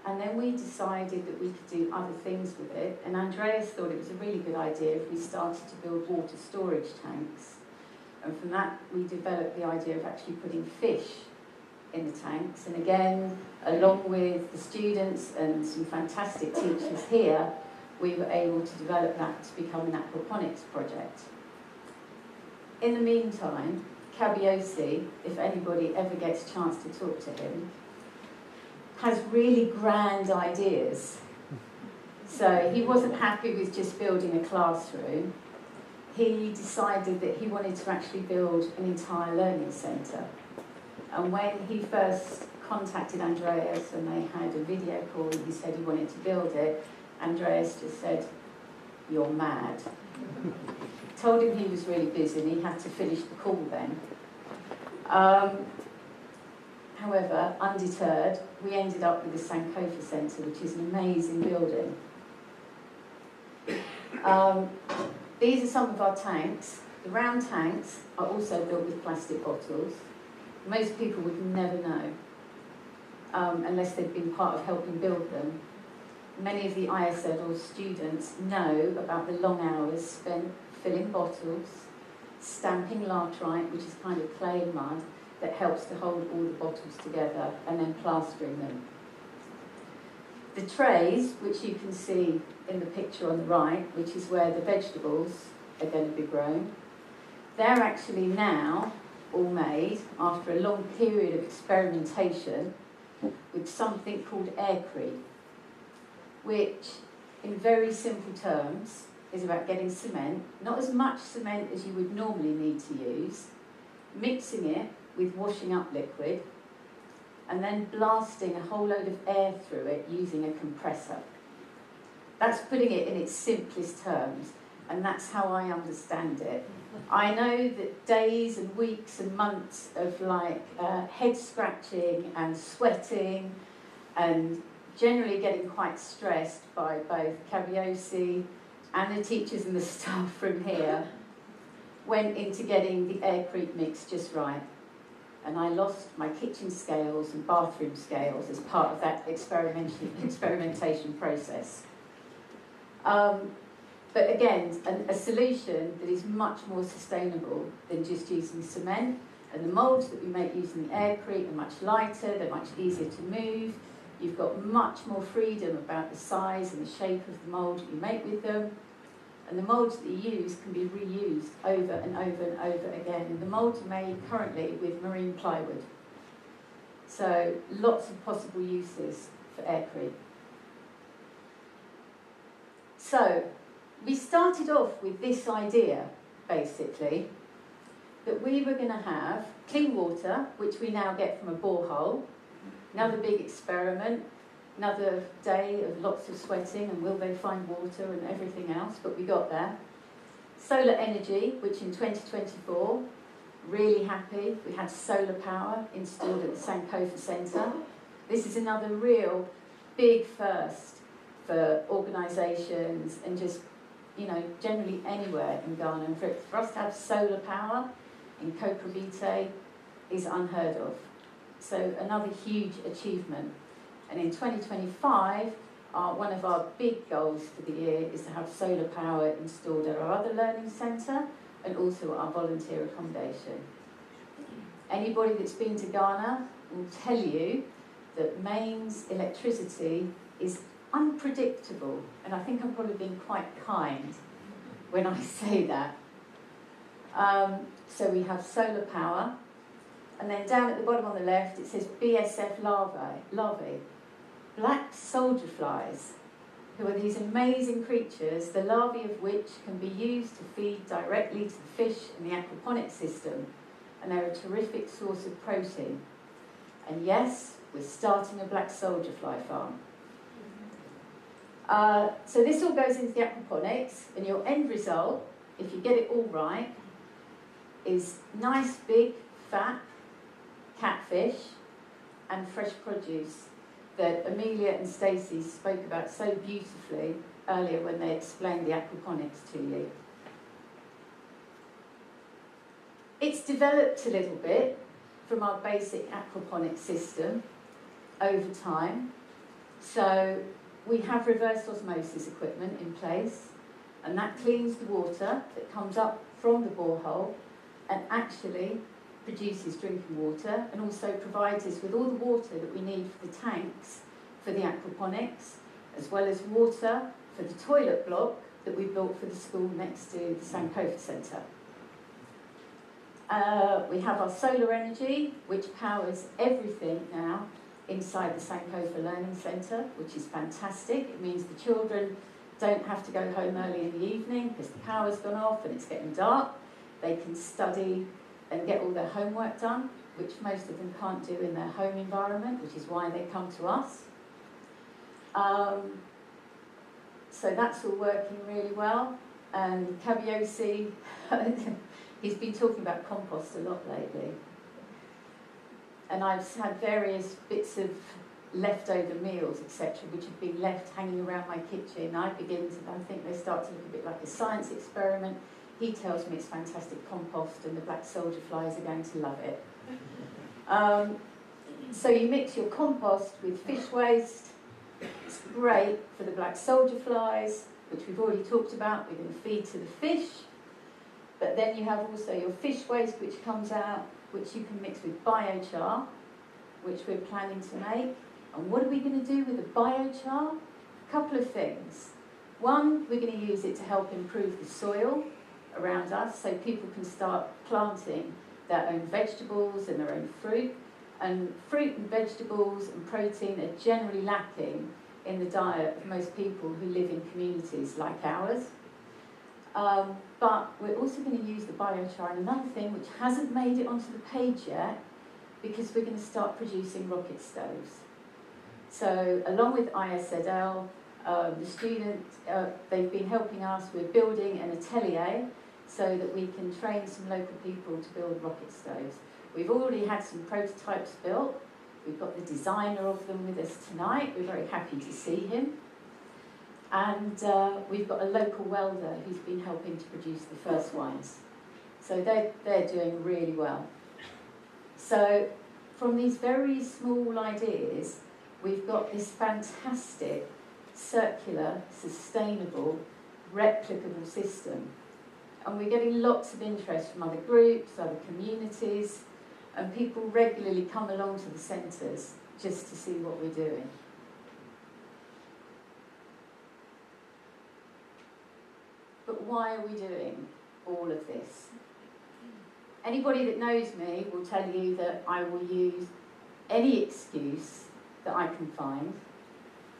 Speaker 19: And then we decided that we could do other things with it. And Andreas thought it was a really good idea if we started to build water storage tanks. And from that, we developed the idea of actually putting fish in the tanks. And again, along with the students and some fantastic teachers here, we were able to develop that to become an aquaponics project. In the meantime, Kabiosi, if anybody ever gets a chance to talk to him, has really grand ideas. So he wasn't happy with just building a classroom. He decided that he wanted to actually build an entire learning centre. And when he first contacted Andreas and they had a video call and he said he wanted to build it, Andreas just said, "You're mad." Told him he was really busy and he had to finish the call then. However, undeterred, we ended up with the Sankofa Centre, which is an amazing building. These are some of our tanks. The round tanks are also built with plastic bottles. Most people would never know, unless they've been part of helping build them. Many of the ISL students know about the long hours spent filling bottles, stamping laterite, which is kind of clay and mud, that helps to hold all the bottles together, and then plastering them. The trays, which you can see in the picture on the right, which is where the vegetables are going to be grown, they're actually now all made after a long period of experimentation with something called aircrete, which, in very simple terms, is about getting cement, not as much cement as you would normally need to use, mixing it with washing up liquid, and then blasting a whole load of air through it using a compressor. That's putting it in its simplest terms, and that's how I understand it. I know that days and weeks and months of head scratching and sweating and generally getting quite stressed by both Kabiosi and the teachers and the staff from here went into getting the aircrete mix just right. And I lost my kitchen scales and bathroom scales as part of that experimentation process. But again, a solution that is much more sustainable than just using cement. And the moulds that we make using the aircrete are much lighter, they're much easier to move. You've got much more freedom about the size and the shape of the mould that you make with them. And the moulds that you use can be reused over and over and over again. And the moulds are made currently with marine plywood. So lots of possible uses for aircrete. So we started off with this idea, basically, that we were going to have clean water, which we now get from a borehole, Another big experiment, another day of lots of sweating and will they find water and everything else, but we got there. Solar energy, which in 2024, really happy, we had solar power installed at the Sankofa Centre. This is another real big first for organisations and just, you know, generally anywhere in Ghana. And for us to have solar power in Kokrobite is unheard of. So another huge achievement. And in 2025, one of our big goals for the year is to have solar power installed at our other learning centre and also our volunteer accommodation. Anybody that's been to Ghana will tell you that Maine's electricity is unpredictable, and I think I'm probably being quite kind when I say that. So we have solar power, and then down at the bottom on the left it says BSF larvae, black soldier flies, who are these amazing creatures, the larvae of which can be used to feed directly to the fish in the aquaponics system, and they're a terrific source of protein. And yes, we're starting a black soldier fly farm. So this all goes into the aquaponics, and your end result, if you get it all right, is nice, big, fat catfish and fresh produce that Amelia and Stacey spoke about so beautifully earlier when they explained the aquaponics to you. It's developed a little bit from our basic aquaponics system over time. So we have reverse osmosis equipment in place, and that cleans the water that comes up from the borehole and actually produces drinking water, and also provides us with all the water that we need for the tanks for the aquaponics, as well as water for the toilet block that we built for the school next to the Sankofa Centre. We have our solar energy, which powers everything now inside the Sankofa Learning Centre, which is fantastic. It means the children don't have to go home early in the evening because the power's gone off and it's getting dark. They can study and get all their homework done, which most of them can't do in their home environment, which is why they come to us. So that's all working really well. And Kabiosi, he's been talking about compost a lot lately. And I've had various bits of leftover meals, etc., which have been left hanging around my kitchen. I think they start to look a bit like a science experiment. He tells me it's fantastic compost and the black soldier flies are going to love it. So you mix your compost with fish waste. It's great for the black soldier flies, which we've already talked about. We're going to feed to the fish. But then you have also your fish waste, which comes out, which you can mix with biochar, which we're planning to make. And what are we going to do with the biochar? A couple of things. One, we're going to use it to help improve the soil around us, so people can start planting their own vegetables and their own fruit. And fruit and vegetables and protein are generally lacking in the diet of most people who live in communities like ours. But we're also going to use the biochar in another thing which hasn't made it onto the page yet, because we're going to start producing rocket stoves. So along with ISZL, the students, they've been helping us. We're building an atelier so that we can train some local people to build rocket stoves. We've already had some prototypes built. We've got the designer of them with us tonight. We're very happy to see him. And we've got a local welder who's been helping to produce the first ones. So they're doing really well. So from these very small ideas, we've got this fantastic, circular, sustainable, replicable system. And we're getting lots of interest from other groups, other communities, and people regularly come along to the centres just to see what we're doing. But why are we doing all of this? Anybody that knows me will tell you that I will use any excuse that I can find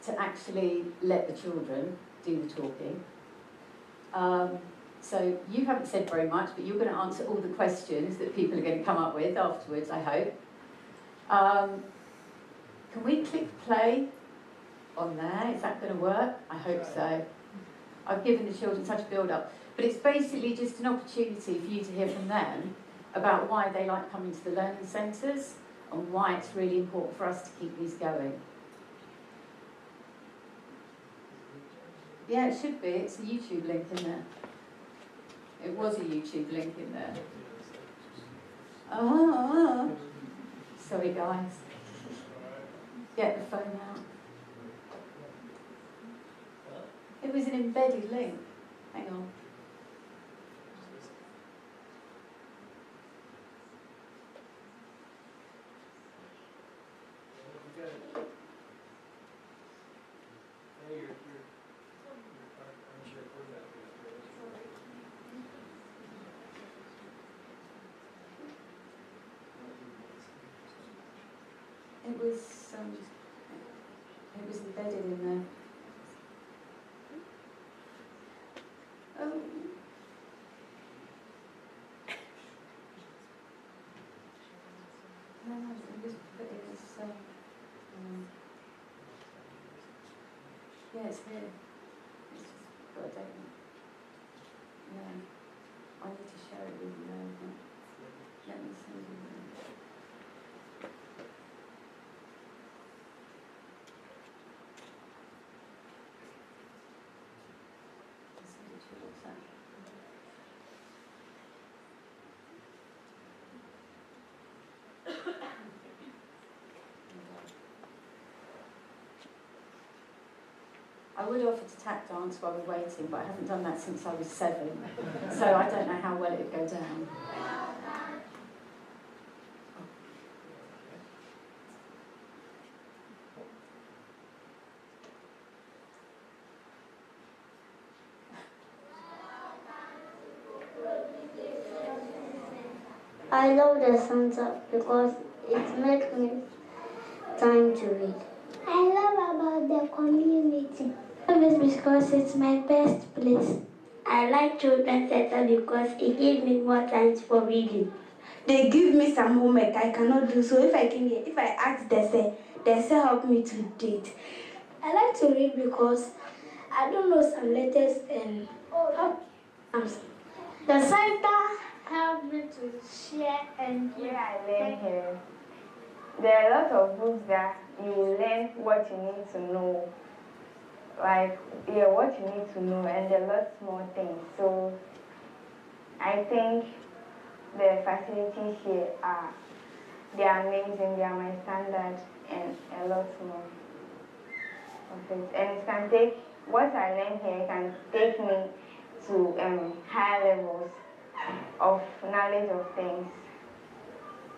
Speaker 19: to actually let the children do the talking. So you haven't said very much, but you're going to answer all the questions that people are going to come up with afterwards, I hope. Can we click play on there? Is that going to work? I hope so. I've given the children such a build-up. But it's basically just an opportunity for you to hear from them about why they like coming to the learning centres and why it's really important for us to keep these going. Yeah, it should be. It's a YouTube link in there. It was a YouTube link in there. Sorry, guys. Get the phone out. It was an embedded link. Hang on. It was embedded in there. Oh. No, it was put in this. Yeah, it's here. It's just got a date. Yeah, I need to share it with you now. Let me send you that. I would offer to tap dance while we're waiting, but I haven't done that since I was 7, so I don't know how well it would go down.
Speaker 20: I love the Santa because it makes me time to read. I love about the community. I love it because it's my best place. I like children's center because it gives me more time for reading. They give me some homework I cannot do, so if I came here, if I ask they say help me to do it. I like to read because I don't know some letters and the center helped me to share and give.
Speaker 21: Where I learn here, there are a lot of books that you will learn what you need to know. Like, yeah, what you need to know, and a lot more things. So, I think the facilities here they are amazing, they are my standard, and a lot more of it. And it can take, what I learn here can take me to higher levels of knowledge of things.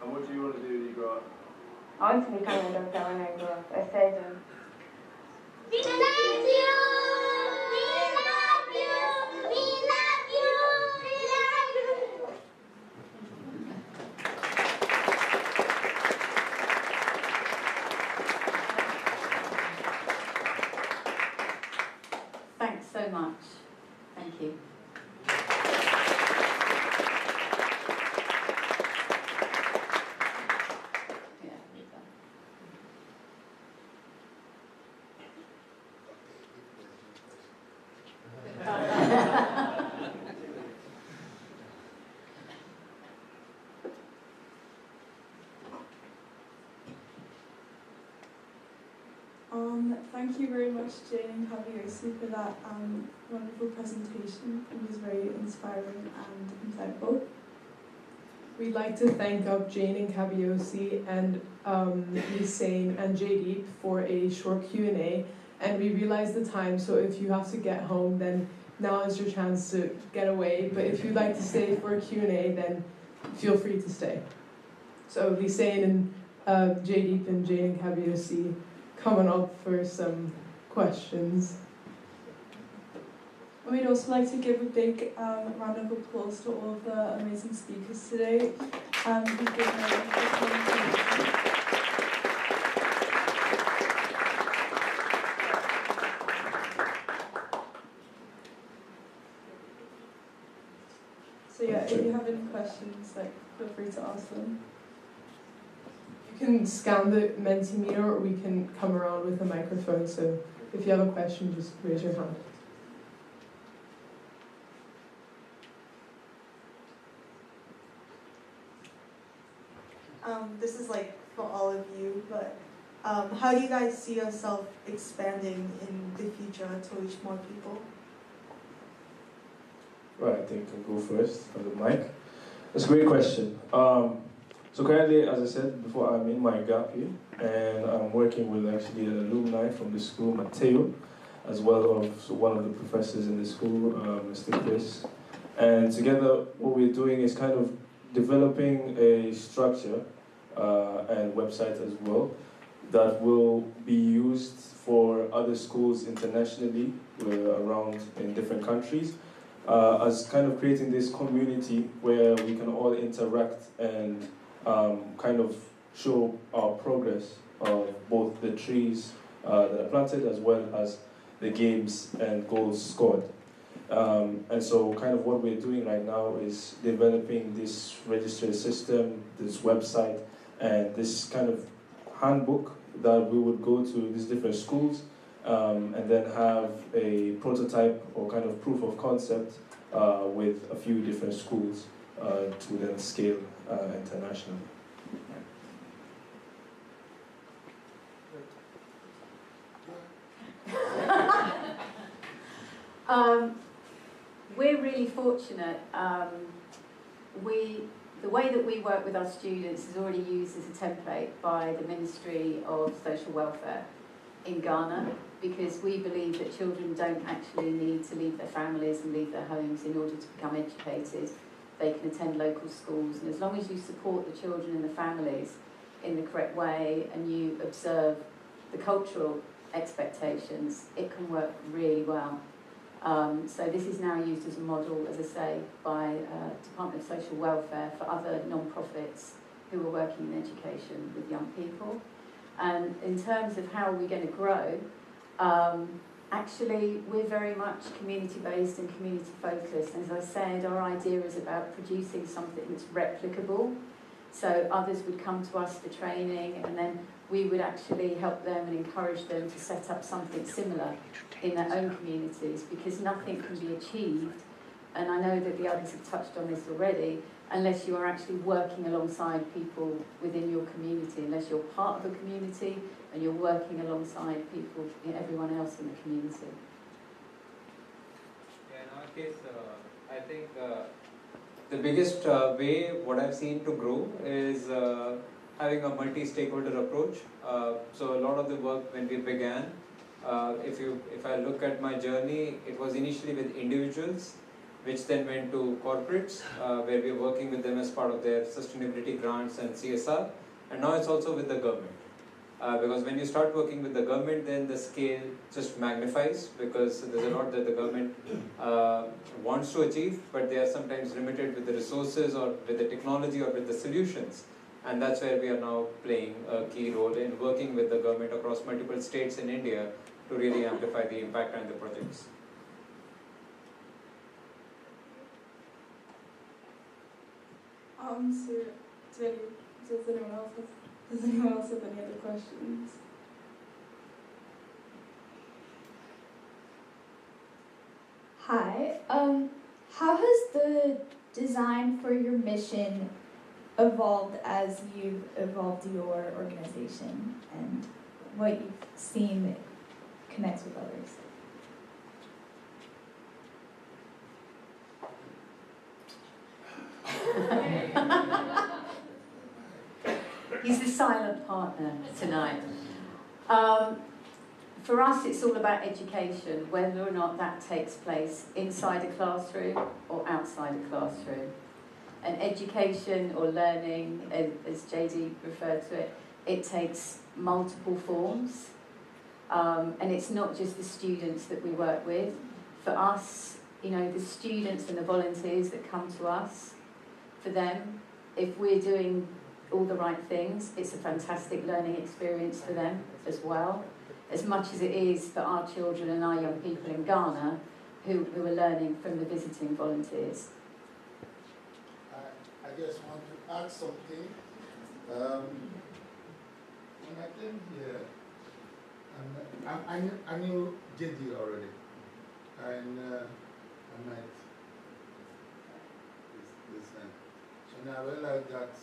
Speaker 3: And what do you want to do when you grow up?
Speaker 21: I want to become a doctor when I grow up, a surgeon.
Speaker 20: We love you! We love you! We love you! We love you!
Speaker 19: Thanks so much. Thank you.
Speaker 2: Thank you very much, Jane and Kaviosi, for that wonderful presentation. It was very inspiring and insightful.
Speaker 1: We'd like to thank Jane and Kabiosi and Hussein and Jaydeep for a short Q&A. And we realize the time, so if you have to get home, then now is your chance to get away. But if you'd like to stay for a Q&A, then feel free to stay. So Hussein and Jaydeep and Jane and Kabiosi coming up for some questions.
Speaker 2: And we'd also like to give a big round of applause to all of the amazing speakers today. So yeah, if you have any questions, feel free to ask them.
Speaker 1: You You can scan the Mentimeter, or we can come around with a microphone, so if you have a question, just raise your hand.
Speaker 2: This is like for all of you, but how do you guys see yourself expanding in the future to reach more people?
Speaker 3: Right, I think I'll go first on the mic. That's a great question. So currently, as I said before, I'm in my gap year, and I'm working with actually an alumni from the school, Matteo, as well as one of the professors in the school, Mr. Chris. And together, what we're doing is kind of developing a structure and website as well that will be used for other schools internationally around in different countries, as kind of creating this community where we can all interact and kind of show our progress of both the trees that are planted as well as the games and goals scored. And so kind of what we're doing right now is developing this registered system, this website, and this kind of handbook that we would go to these different schools and then have a prototype or kind of proof of concept with a few different schools to then scale internationally.
Speaker 19: We're really fortunate. The way that we work with our students is already used as a template by the Ministry of Social Welfare in Ghana, because we believe that children don't actually need to leave their families and leave their homes in order to become educated. They can attend local schools, and as long as you support the children and the families in the correct way and you observe the cultural expectations, it can work really well. So this is now used as a model, as I say, by Department of Social Welfare for other non-profits who are working in education with young people. And in terms of how we're going to grow, actually we're very much community-based and community-focused. As I said, our idea is about producing something that's replicable. So others would come to us for training, and then we would actually help them and encourage them to set up something similar in their own communities, because nothing can be achieved, and I know that the others have touched on this already, unless you are actually working alongside people within your community, unless you're part of a community and you're working alongside people, everyone else in the community.
Speaker 15: Yeah, in our case, I think the biggest way what I've seen to grow is having a multi-stakeholder approach. So a lot of the work when we began, if I look at my journey, it was initially with individuals, which then went to corporates, where we are working with them as part of their sustainability grants and CSR, and now it's also with the government. Because when you start working with the government, then the scale just magnifies, because there's a lot that the government wants to achieve, but they are sometimes limited with the resources or with the technology or with the solutions. And that's where we are now playing a key role in working with the government across multiple states in India to really amplify the impact and the projects.
Speaker 2: So does anyone else have any other questions?
Speaker 14: Hi. How has the design for your mission evolved as you've evolved your organization, and what you've seen connects with others?
Speaker 19: He's the silent partner tonight. For us, it's all about education, whether or not that takes place inside a classroom or outside a classroom. And education or learning, as JD referred to it, it takes multiple forms. And it's not just the students that we work with. For us, the students and the volunteers that come to us, for them, if we're doing all the right things, it's a fantastic learning experience for them as well, as much as it is for our children and our young people in Ghana who are learning from the visiting volunteers.
Speaker 10: I just want to add something. When I came here, I knew JD already, and I met this man. And I realized that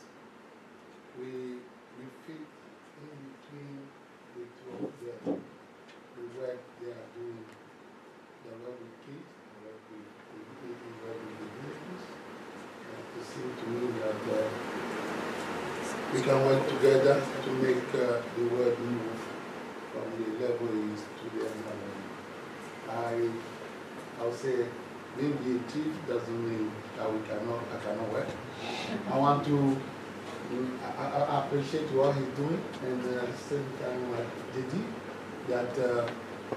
Speaker 10: we fit in between the two of them, the work they are doing, the work with kids, the work with people, the work with the business. It seemed to me that we can work together to make the world move from the level it is to the other level. I'll say being the chief doesn't mean that I cannot work. I want to I appreciate what he's doing, and at the same time what Didi, that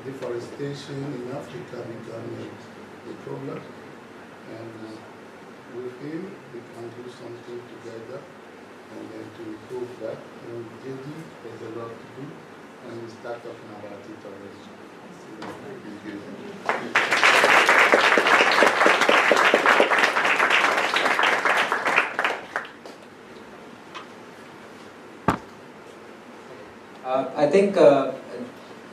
Speaker 10: deforestation in Africa becoming a problem, and with him we can do something together and then to improve that. And Didi, there's a lot to do, and we start talking about it already. Thank you.
Speaker 15: I think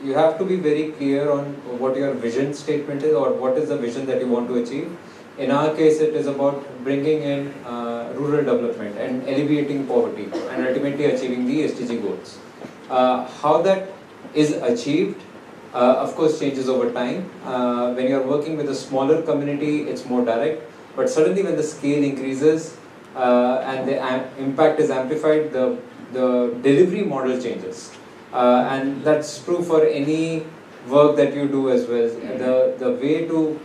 Speaker 15: you have to be very clear on what your vision statement is, or what is the vision that you want to achieve. In our case, it is about bringing in rural development and alleviating poverty and ultimately achieving the SDG goals. How that is achieved, of course, changes over time. When you are working with a smaller community, it's more direct. But suddenly when the scale increases and the impact is amplified, the delivery model changes. And that's true for any work that you do as well. The way to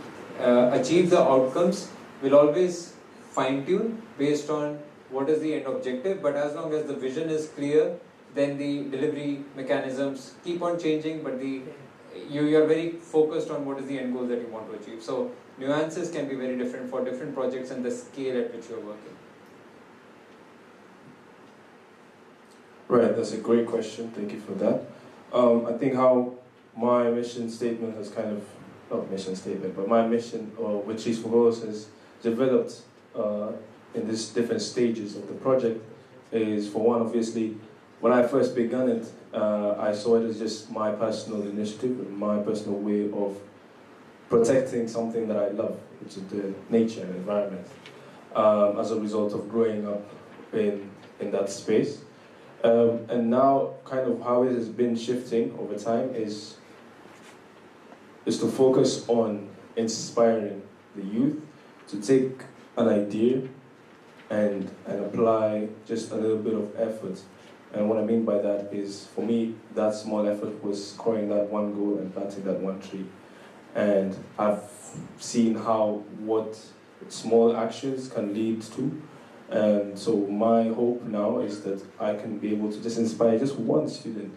Speaker 15: achieve the outcomes will always fine-tune based on what is the end objective, but as long as the vision is clear, then the delivery mechanisms keep on changing, but you are very focused on what is the end goal that you want to achieve. So nuances can be very different for different projects and the scale at which you are working.
Speaker 3: Right, that's a great question. Thank you for that. I think how my mission statement has kind of, not mission statement, but my mission with Trees for Goals has developed in these different stages of the project is, for one, obviously, when I first began it, I saw it as just my personal initiative, my personal way of protecting something that I love, which is the nature and environment, as a result of growing up in that space. And now, kind of how it has been shifting over time is to focus on inspiring the youth to take an idea and apply just a little bit of effort. And what I mean by that is, for me, that small effort was scoring that one goal and planting that one tree. And I've seen what small actions can lead to. And so my hope now is that I can be able to just inspire just one student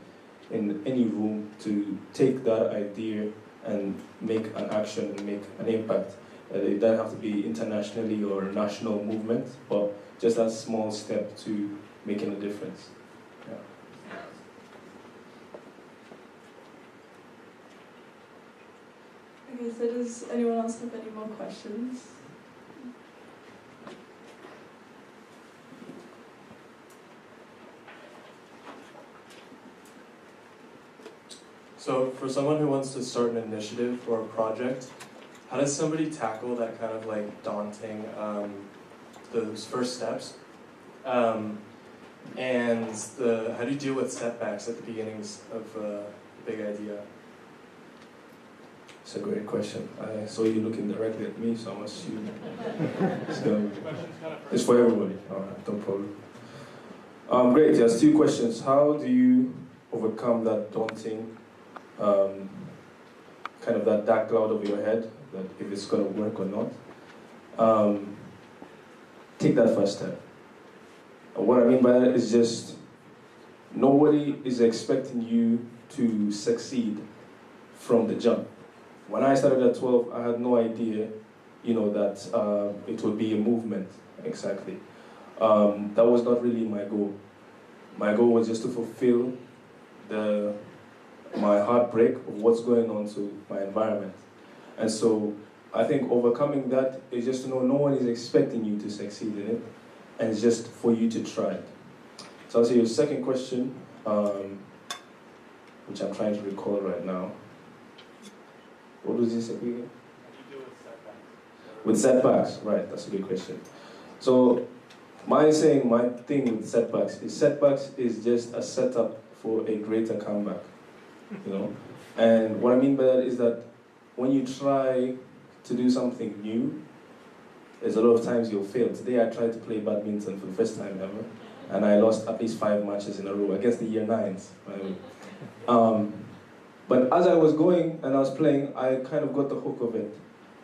Speaker 3: in any room to take that idea and make an action and make an impact. It doesn't have to be internationally or a national movement, but just that small step to making a difference. Yeah.
Speaker 2: Okay, so does anyone else have any more questions?
Speaker 7: So for someone who wants to start an initiative or a project, how does somebody tackle that kind of like daunting, those first steps? And how do you deal with setbacks at the beginnings of a big idea?
Speaker 3: It's a great question. I saw you looking directly at me, so I'm assuming. So, it's for everybody. All right, no problem. Great, there's two questions. How do you overcome that daunting kind of that dark cloud over your head, that if it's going to work or not? Take that first step. And what I mean by that is just, nobody is expecting you to succeed from the jump. When I started at 12, I had no idea, that it would be a movement, exactly. That was not really my goal. My goal was just to fulfill my heartbreak of what's going on to my environment. And so I think overcoming that is just to know no one is expecting you to succeed in it, and it's just for you to try it. So I'll say your second question, which I'm trying to recall right now. What was this again? With setbacks, right, that's a good question. So, my thing with setbacks is just a setup for a greater comeback, you know? And what I mean by that is that when you try to do something new, there's a lot of times you'll fail. Today I tried to play badminton for the first time ever, and I lost at least 5 matches in a row against the year 9s, by the way. But as I was going and I was playing, I kind of got the hook of it.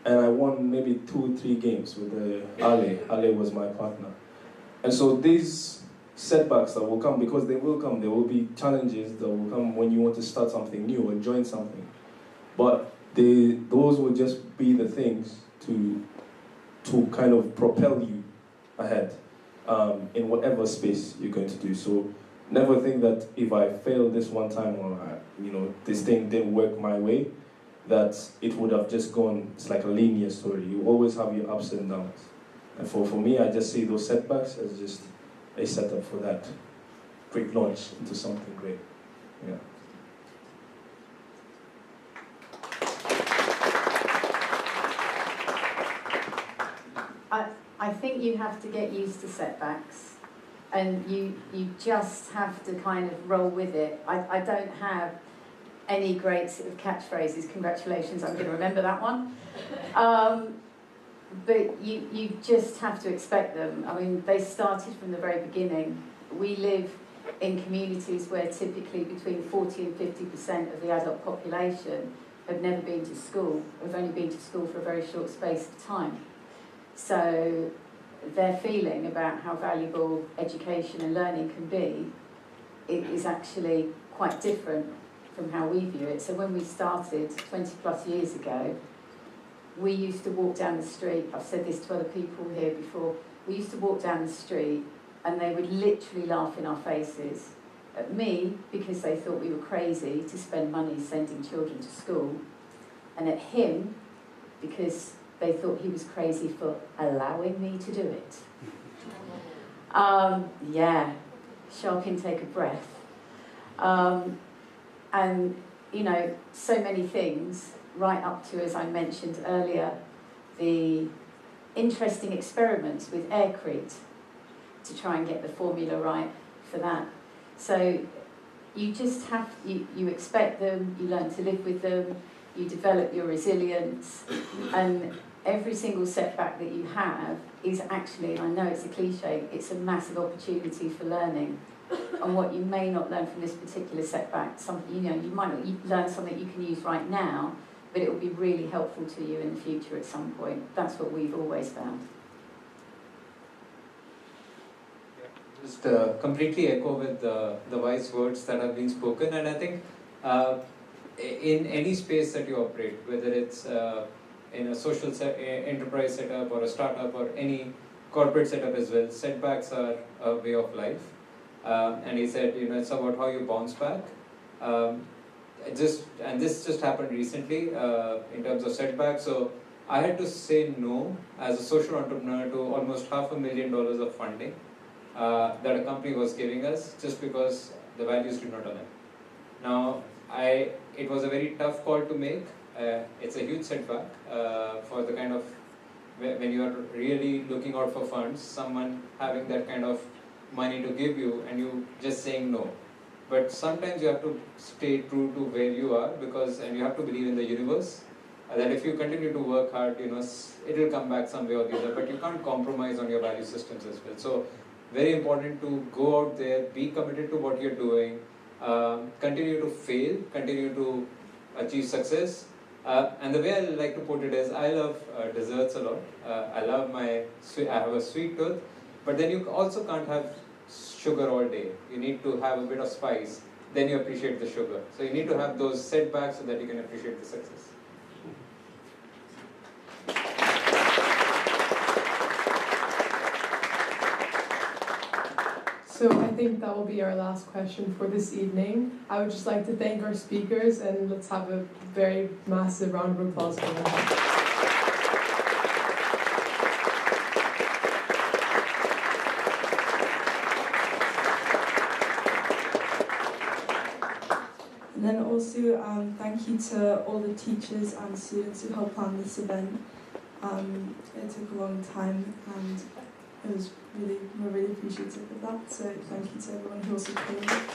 Speaker 3: And I won maybe 2 or 3 games with Ale. Ale was my partner. And so these setbacks that will come, because they will come, there will be challenges that will come when you want to start something new or join something. But those will just be the things to kind of propel you ahead in whatever space you're going to do. So never think that if I failed this one time or this thing didn't work my way, that it would have just gone, it's like a linear story. You always have your ups and downs. And for me, I just see those setbacks as just a setup for that quick launch into something great. Yeah.
Speaker 19: I think you have to get used to setbacks, and you just have to kind of roll with it. I don't have any great sort of catchphrases. Congratulations, I'm going to remember that one. But you just have to expect them. I mean, they started from the very beginning. We live in communities where typically between 40 and 50% of the adult population have never been to school, have only been to school for a very short space of time. So their feeling about how valuable education and learning can be, it is actually quite different from how we view it. So when we started 20 plus years ago, we used to walk down the street, I've said this to other people here before, we used to walk down the street and they would literally laugh in our faces at me because they thought we were crazy to spend money sending children to school, and at him because they thought he was crazy for allowing me to do it. Yeah, sharp intake of breath. And, you know, so many things, right up to, as I mentioned earlier, the interesting experiments with aircrete to try and get the formula right for that. So you just have, you expect them, you learn to live with them, you develop your resilience, and every single setback that you have is actually, I know it's a cliche, it's a massive opportunity for learning. And what you may not learn from this particular setback, you might not learn something you can use right now, but it will be really helpful to you in the future at some point. That's what we've always found.
Speaker 15: Just completely echo with the wise words that have been spoken, and I think in any space that you operate, whether it's in a social enterprise setup or a startup or any corporate setup as well, setbacks are a way of life. And he said, you know, it's about how you bounce back. And this just happened recently in terms of setbacks. So I had to say no as a social entrepreneur to almost $500,000 of funding that a company was giving us just because the values did not align. Now, it was a very tough call to make. It's a huge setback for the kind of, when you are really looking out for funds, someone having that kind of money to give you and you just saying no. But sometimes you have to stay true to where you are, and you have to believe in the universe, that if you continue to work hard, you know, it will come back some way or the other, but you can't compromise on your value systems as well. So very important to go out there, be committed to what you're doing, continue to fail, continue to achieve success. And the way I like to put it is, I love desserts a lot. I have a sweet tooth, but then you also can't have sugar all day. You need to have a bit of spice, then you appreciate the sugar. So you need to have those setbacks so that you can appreciate the success.
Speaker 1: So I think that will be our last question for this evening. I would just like to thank our speakers, and let's have a very massive round of applause for them.
Speaker 2: And then also thank you to all the teachers and students who helped plan this event. It took a long time and we're really appreciative of that, so thank you to everyone who also came.